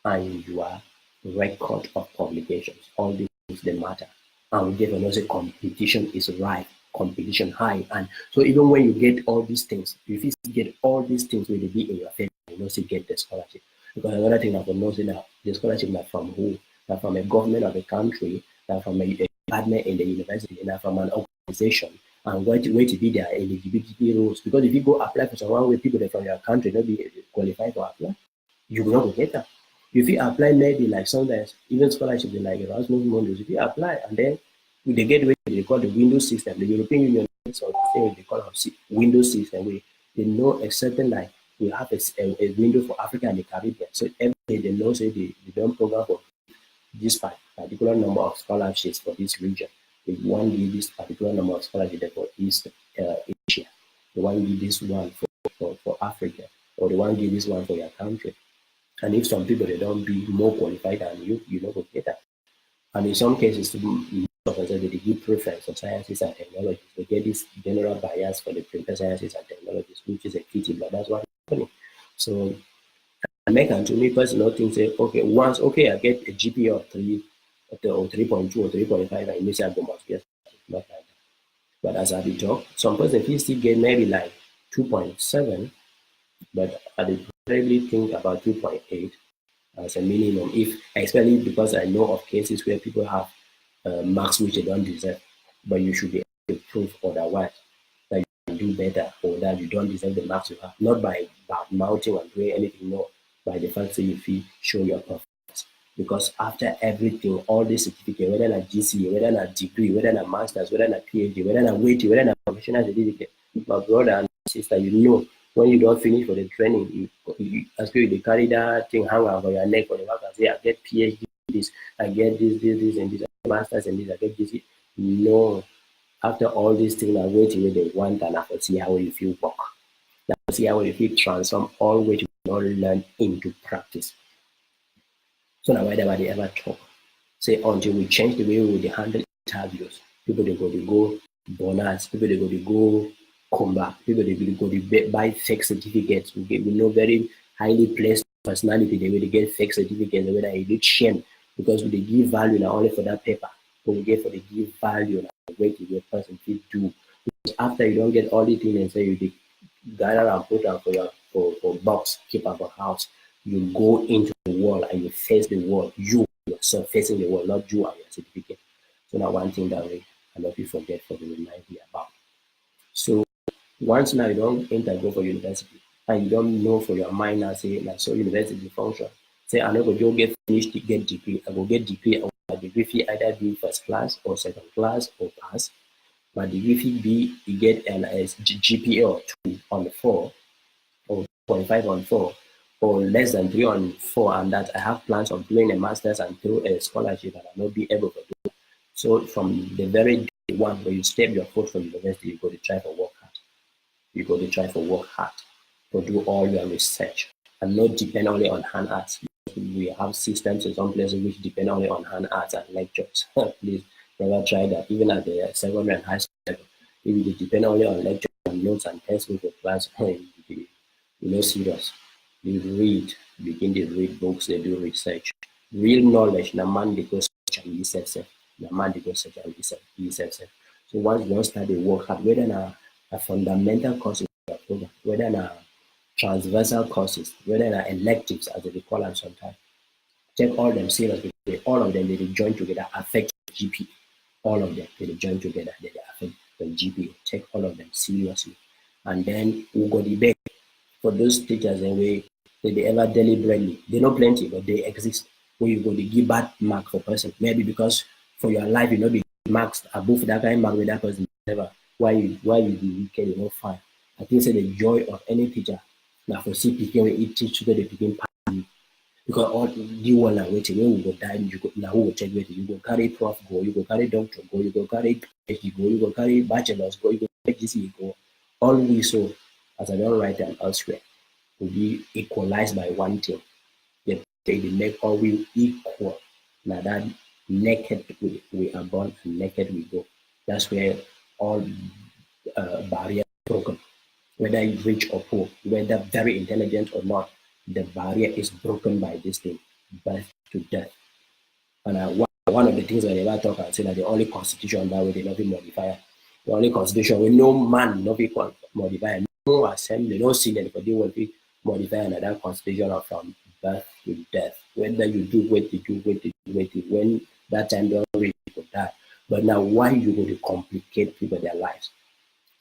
and your record of publications. All these things they matter. And we get another competition is right, competition high. And so even when you get all these things, if you get all these things will be in your favor, you know, so get the scholarship. Because another thing I've noticed now, the scholarship not from who? Not from a government of a country, not from a department in the university, not from an organization. And where to be their eligibility rules. Because if you go apply for someone with people from your country not be qualified for apply, you will not get that. If you apply maybe like sometimes even scholarships like Erasmus Mundus, if you apply and then they get what they call the Windows system, the European Union or they call it Windows system, where they know a certain like we have a window for Africa and the Caribbean. So every day they know say they don't program for this particular number of scholarships for this region. They want to give this particular number of scholarships for East Asia. They want to give this one for Africa, or they want to give this one for your country. And if some people they don't be more qualified than you, you don't get that. And in some cases, most of us they give preference for sciences and technologies. They get this general bias for the printed sciences and technologies, which is a pity, but that's what's happening. So make and to me personal thing say, okay, once I get a GPA of 3.2 or 3.5, I may say I go must get not like that. But as I be talk, some person can still get maybe like 2.7, but I would probably think about 2.8 as a minimum, if especially because I know of cases where people have marks which they don't deserve, but you should be able to prove otherwise that you can do better or that you don't deserve the marks you have, not by mouthing and doing anything, no, by the fact that you feel show your performance. Because after everything, all this certificate, whether a GCE, whether a degree, whether a master's, whether a PhD, whether a weighty, whether a professional certificate, my brother and sister, you know, when you don't finish for the training, you as they carry that thing hang over your neck for the work and say, I get PhD this, I get this, and this, masters and this, I get this. No, after all these things are waiting with the one and I see how you feel work. Now see how you feel transform all which you don't learn into practice. So now whenever they ever talk, say until we change the way we handle interviews, people they go bonus, people they go come back, people they go to buy fake certificates. We know very highly placed personality, they will get fake certificates, whether it look shame because we give value not only for that paper, but we get for the give value and the way to the person feel do. Because after you don't get all the things and say you gather and put them for your for box, keep up a house, you go into the world and you face the world, you yourself facing the world, not you and your certificate. So now one thing that we cannot be forget for the remind you about. So once now you don't enter go for university and you don't know for your mind now say like so university function. Say I never go get finished to get degree, I will get degree or my degree fee either be first class or second class or pass. My degree fee be you get an GPA or 2 on the 4 or 0.5 on 4, or less than 3 on 4, and that I have plans of doing a master's and through a scholarship, and I'll not be able to do it. So from the very day one where you step your foot from university, you got to try to work hard. You got to try to work hard to do all your research and not depend only on hand arts. We have systems in some places which depend only on hand arts and lectures. Please never try that, even at the secondary and high school level. If you depend only on lectures and notes and textbooks for class, you know, serious. You read, begin to read books, they do research. Real knowledge, na man they go search and research. Na man they go search and research. So once you start to work hard, whether a fundamental courses, whether transversal courses, whether electives, as they call them sometimes, take all them seriously. All of them, they join together, affect GPA. All of them, they join together, they affect the GPA. Take all of them seriously. And then we go debate for those teachers and they ever deliberately, they know plenty, but they exist. Where you go to give bad mark for person. Maybe because for your life, you know, the marks above that kind of mark with that person. Never. Why you be wicked, you know, fine. I think say the joy of any teacher. Now for see picking when it teach together, they begin because all the one are waiting when we go die, you go now who will take waiting. You go carry prof go, you go carry doctor go, you go carry PhD go, you go carry bachelor's go, you go carry GC go. All we so as I don't write them elsewhere will be equalized by one thing. They make all we equal. Now that naked we are born and naked we go. That's where all barriers are broken. Whether you rich or poor, whether very intelligent or not, the barrier is broken by this thing, birth to death. And one of the things that they ever talk and say that the only constitution that way they not be modifier. The only constitution with no man not be modifier, no assembly, no senate, but they will be modify another constitution from birth to death. Whether you do what you do, when that time don't reach to die. But now why you going to complicate people their lives?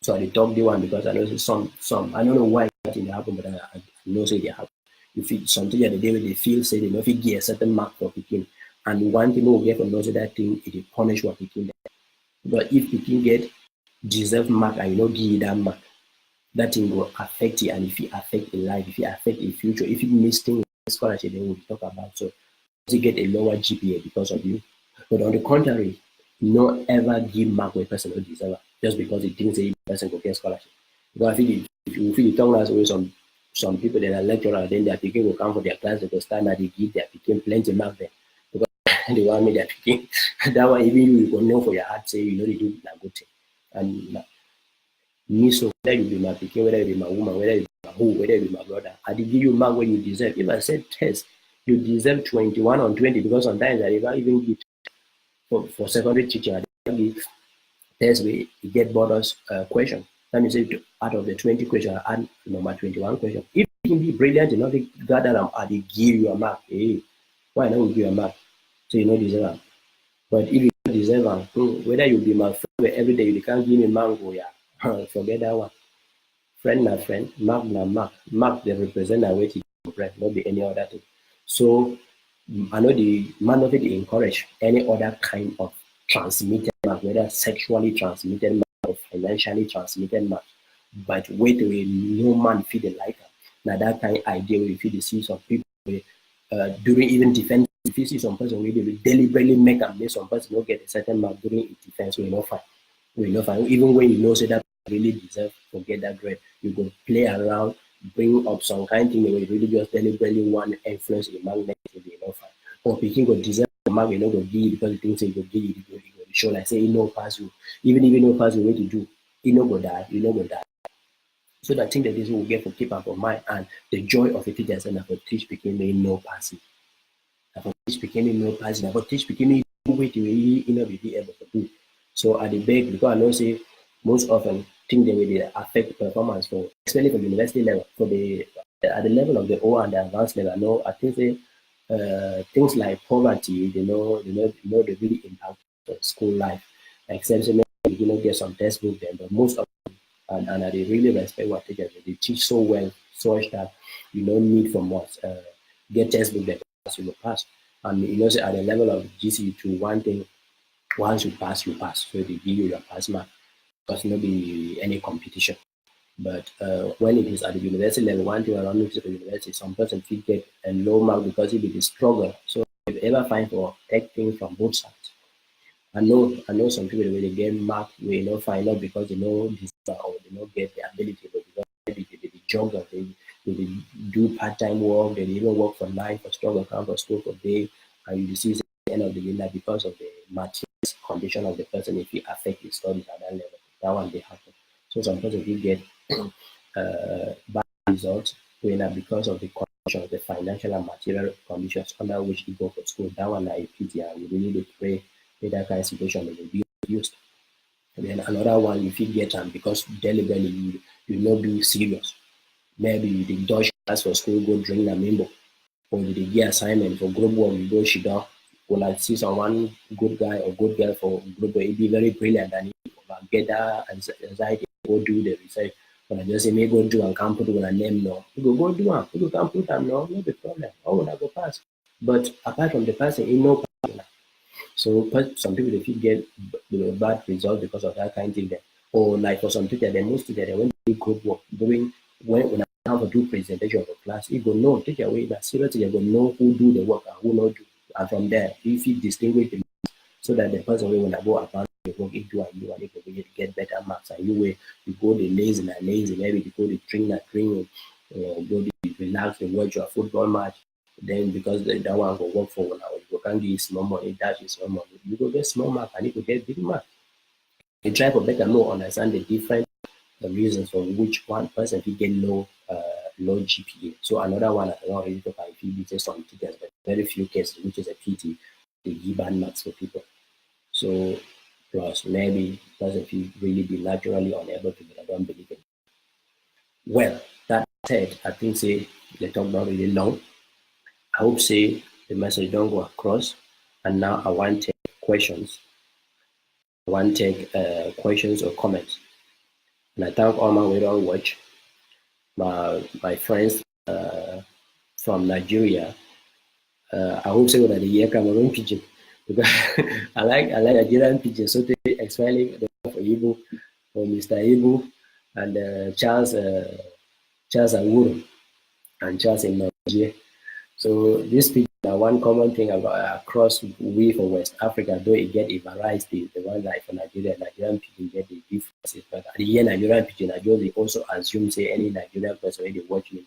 So I talk the one because I know some I don't know why that didn't happen, but I know say they happen. You feel something at the day when they feel say they know if you get a certain mark for picking, and one thing we get from know that thing it will punish what picking. But if picking get deserve mark and you know give that mark, that thing will affect you, and if it affect your life, if it affect your future, if you miss things scholarship, then we'll talk about so you get a lower GPA because of you. But on the contrary, not ever give mark where person don't deserve just because it thinks a person will get scholarship. Because I think if you talk us away some people that are lecturer, then their picking will come for their class, they will stand and they give their picking plenty mark there. Because they want me their picking. That one even you will know for your heart say you know they do a good thing. And me so whether you be my picking, whether you be my woman, whether you be my who, whether you be my brother, I did give you mark when you deserve. If I said test, you deserve 21 on 20 because sometimes I never even give for secondary teaching, I give test where you get bonus question. Let me say out of the 20 questions, I add number 21 question. If you can be brilliant enough, they gather them and they give you a mark. Hey, why not give you a mark? So you know deserve them. But if you don't deserve them, whether you be my friend every day, you can't give me mango, yeah. Forget that one. Friend na friend, mark na mark. Mark they represent a way to bread, not be any other thing. So I know the man of it encourage any other kind of transmitted mark, whether sexually transmitted mark or financially transmitted mark. But wait till no man feel the like now that kind of idea we feel the see some people during even defense, if you see some person really will deliberately make and make some person not get a certain mark during defense, we not fine. We not fine. Even when you know say that really deserve to get that grade, you go play around, bring up some kind of thing where you really just deliberately want to influence the mark negatively, you know fine. Or picking go deserve the mark, you know, go give because you think say you go give you go show like say you know pass you. Even if you know pass you what to do, you know go die, you know go die. So that thing that this will get for keep up of mind and the joy of a teacher and for teach became a no passing. For teach became a no passing, for teach became a way to really be able to do. So at the beg, because I know say most often things they will affect performance for especially for the university level, for the at the level of the O and the advanced level, I know I think say things like poverty, they really impact the school life. Except say maybe you get some textbook then, but most of and I really respect what teachers they teach so well, such that you don't need from us get textbook that you will pass. And say at the level of GCE to one thing, once you pass, you pass. So they give you your pass mark because no be any competition. But when it is at the university level, one thing around it is the university, some person will get a low mark because it is struggle. So if you ever find for take things from both sides. I know some people when they get mark we find out because they know this or they don't get the ability, but because maybe they juggle, they do part-time work, they even work for night for struggle, come for school for day, and you see at the end of the day that because of the material condition of the person, if it affect his studies at that level, that one they happen. So some person will get bad results because of the conditions, the financial and material conditions under which he go for school. That one I pity and we really need to pray with that kind of situation will be used. And then another one if you get them because deliberately you not be serious. Maybe you did dodge class for school, go drink a member, or you did get assignment for group work, you go sit down. When I see someone good guy or good girl for group work, it be very brilliant and you get that anxiety, go do the research. When I just say me go do and can't put a name no. You go do one, you can't put them no, no the problem. How would I go pass? But apart from the passing, you know. So some people they feel get bad results because of that kind of thing. There. Or like for some teacher, they most teacher they when they do group work during when I have to do presentation for class, you go know teacher way that serious teacher go know who do the work and who not do. And from there, if you distinguish the so that the person will when I go about the work into and you and it will get better marks and you will you go the lazy, maybe you go the drink, go the relax and watch your football match. Then because that one will work for 1 hour, you can't give small money, that is small money. You go get small mark and you go get big mark. You try for better more understand the different reasons for which one person will get low GPA. So another one I don't really talk about if you be some teachers, but very few cases, which is a pity, they give bad marks for people. So plus maybe person will really be naturally unable to, but I don't believe it. Well, that said, I think say the talk not really long. I hope say the message don't go across. And now I want to take questions. I want to take questions or comments. And I thank all my way watch, my friends from Nigeria. I hope say that the year Cameroon pigeon because I like Nigerian pigeon. So they especially for Ibu, for Mr. Ibu, and Charles Awuru and Charles in Nigeria. So this picture are one common thing about across we for West Africa, though it get a variety, the one like for Nigerian pigeon get the differences. But at the end Nigerian pigeon, I just also assume say any Nigerian person when they watch me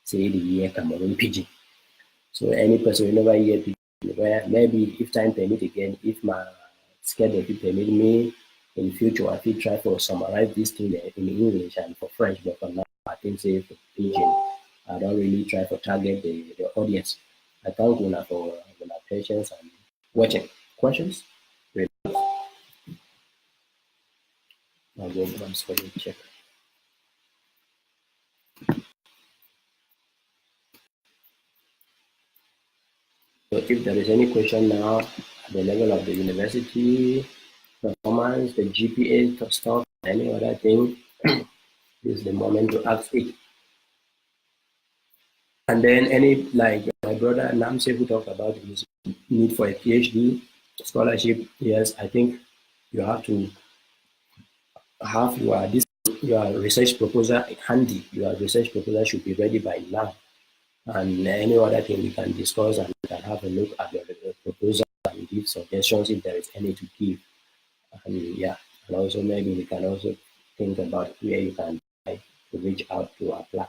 say the year Cameroon pigeon. So any person who never hear pigeon, where maybe if time permit again, if my schedule permit me in future, I will try to summarize this thing in English and for French, but for now I think say for pigeon. I don't really try to target the audience. I thank you for patience and watching. Questions? I'll go I'm sorry, check. So if there is any question now at the level of the university, performance, the GPA stuff, any other thing, this is the moment to ask it. And then any like my brother Namse who talked about his need for a PhD scholarship, yes, I think you have to have your research proposal handy. Your research proposal should be ready by now. And any other thing we can discuss and we can have a look at your proposal and give suggestions if there is any to give. And yeah, and also maybe we can also think about where you can try to reach out to apply.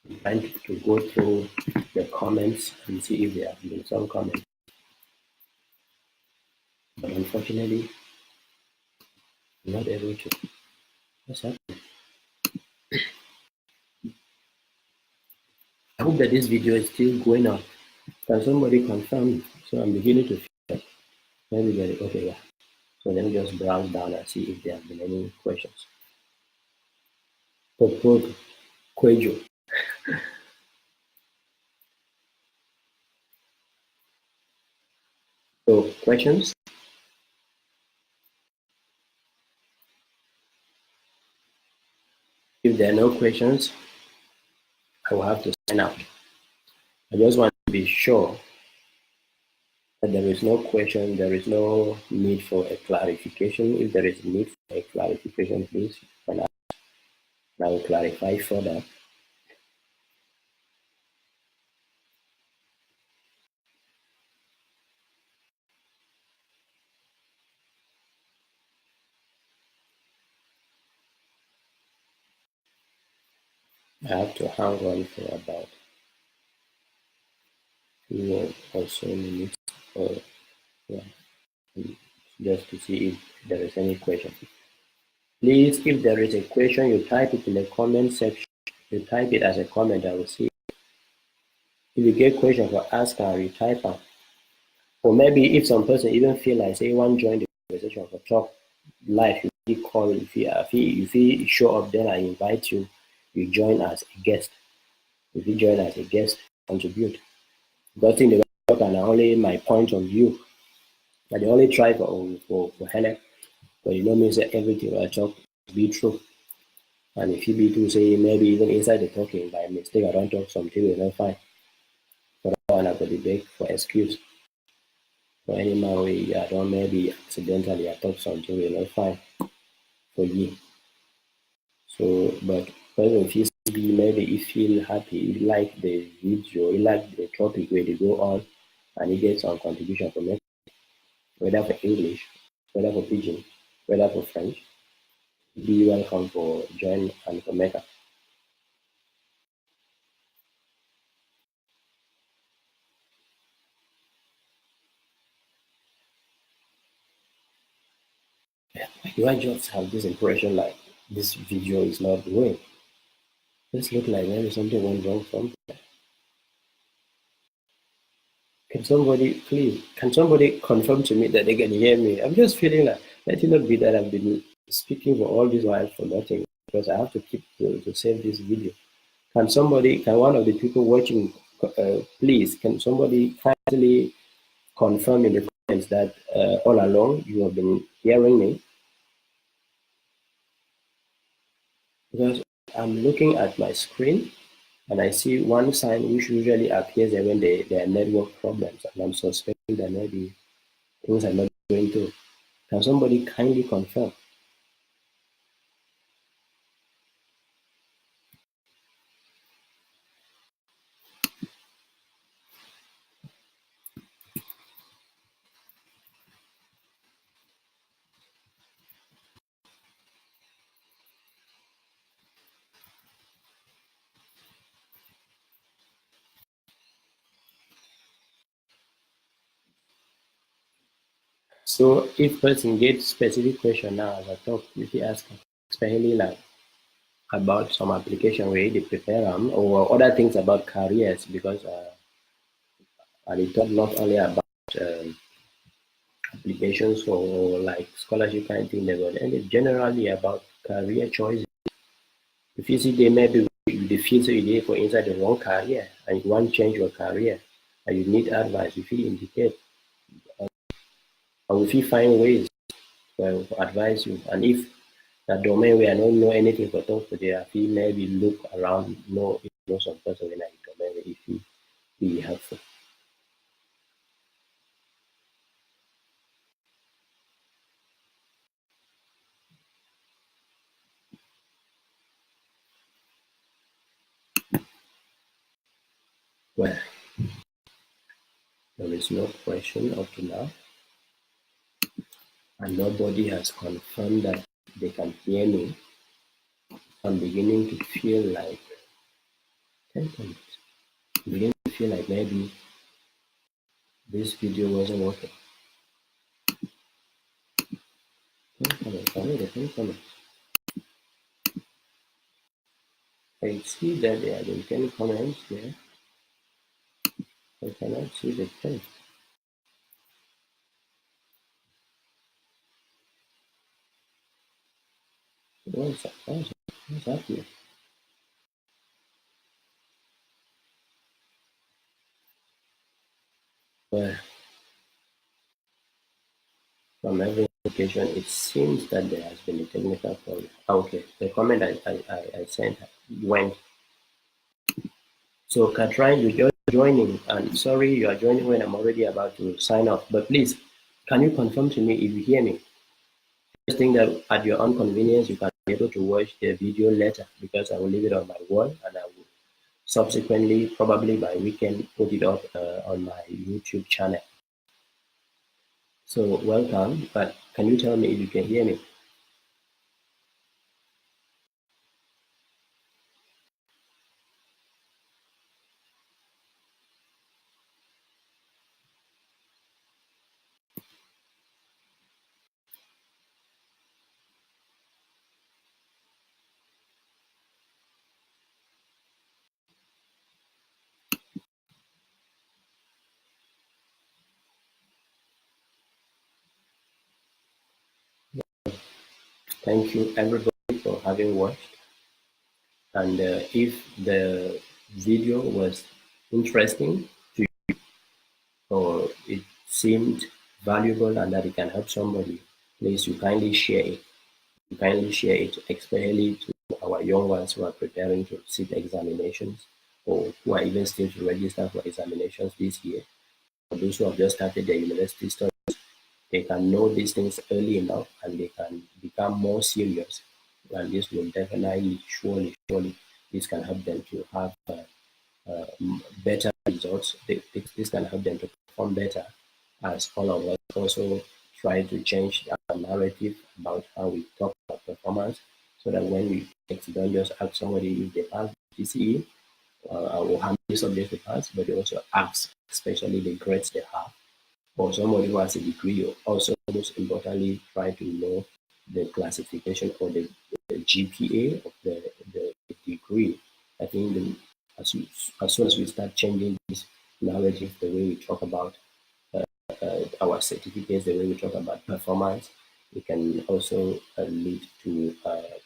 I'm trying to go through the comments and see if there have been some comments. But unfortunately, I'm not able to. What's happening? I hope that this video is still going on. Can somebody confirm? So I'm beginning to feel that maybe get it. Okay, yeah. So let me just browse down and see if there have been any questions. Popo Kwejo. So questions? If there are no questions, I will have to sign out. I just want to be sure there is no question, there is no need for a clarification. If there is need for a clarification, please, and I will clarify further. I have to hang on for about 2 or so minutes, or yeah, just to see if there is any question. Please, if there is a question, you type it in the comment section. You type it as a comment, I will see. If you get question for ask her, you type her. Or maybe if some person even feel like say one join the conversation for talk live, you call if he show up, then I invite you. You join as a guest. If you join as a guest, contribute. Because in the talk and only my point of view. I the only try for Helen, but you know means that everything I talk be true. And if you be to say maybe even inside the talking by mistake I don't talk something will not fine. For that one I could debate for excuse. For any man way I don't maybe accidentally I talk something will not fine for you. So but if you see maybe you feel happy, you like the video, you like the topic where they go on and you get some contribution from it, whether for English, whether for Pidgin, whether for French, be welcome for join and for Mecca. Do I just have this impression like this video is not going? This look like maybe something went wrong somewhere. Can somebody confirm to me that they can hear me? I'm just feeling like, let it not be that I've been speaking for all this while for nothing, because I have to keep to save this video. Can one of the people watching, please, can somebody kindly confirm in the comments that all along you have been hearing me? Because I'm looking at my screen and I see one sign which usually appears when there are network problems, and I'm suspecting that maybe things are not going through. Can somebody kindly confirm? So if person gets specific question now as I talk, if you ask them, especially like about some application where they prepare them or other things about careers, because they talk not only about applications for like scholarship kind of thing, but and it's generally about career choices. If you see they maybe the field you did for inside the wrong career and you want to change your career and you need advice, if you indicate and if you find ways to advise you, and if that domain where I don't know anything for talk today, if you maybe look around, know some person in that domain if you be helpful. Well, there is no question up to now, and nobody has confirmed that they can hear me. I'm beginning to feel like 10 minutes. I'm beginning to feel like maybe this video wasn't working. 10 comments, I need a 10 comments. I see that there have been 10 comments there. I cannot see the 10. What's happening? Well, from every indication, it seems that there has been a technical problem. Okay, the comment I sent went. So, Katrin, you just joining, and sorry you are joining when I'm already about to sign off. But please, can you confirm to me if you hear me? Just think that at your own convenience, you can be able to watch the video later because I will leave it on my wall and I will subsequently, probably by weekend, put it up on my YouTube channel. So welcome, but can you tell me if you can hear me? Thank you everybody for having watched. And if the video was interesting to you or it seemed valuable and that it can help somebody, please you kindly share it. You kindly share it, especially to our young ones who are preparing to sit examinations or who are even still to register for examinations this year. For those who have just started their university studies, they can know these things early enough and they can become more serious. And this will definitely, surely, this can help them to have better results. This can help them to perform better as all of us also try to change our narrative about how we talk about performance so that when we don't just ask somebody if they pass GCE or how many subjects they pass, but they also ask, especially the grades they have, or somebody who has a degree, or also most importantly, try to know the classification or the GPA of the degree. I think as soon as we start changing this narrative, the way we talk about our certificates, the way we talk about performance, it can also lead to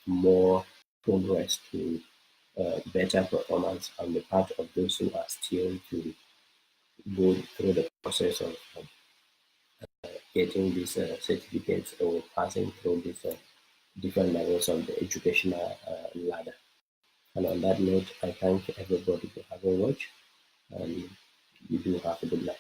more progress, to better performance on the part of those who are still to go through the process of getting these certificates or passing through these different levels of the educational ladder. And on that note, I thank everybody for having watched, and you do have a good night.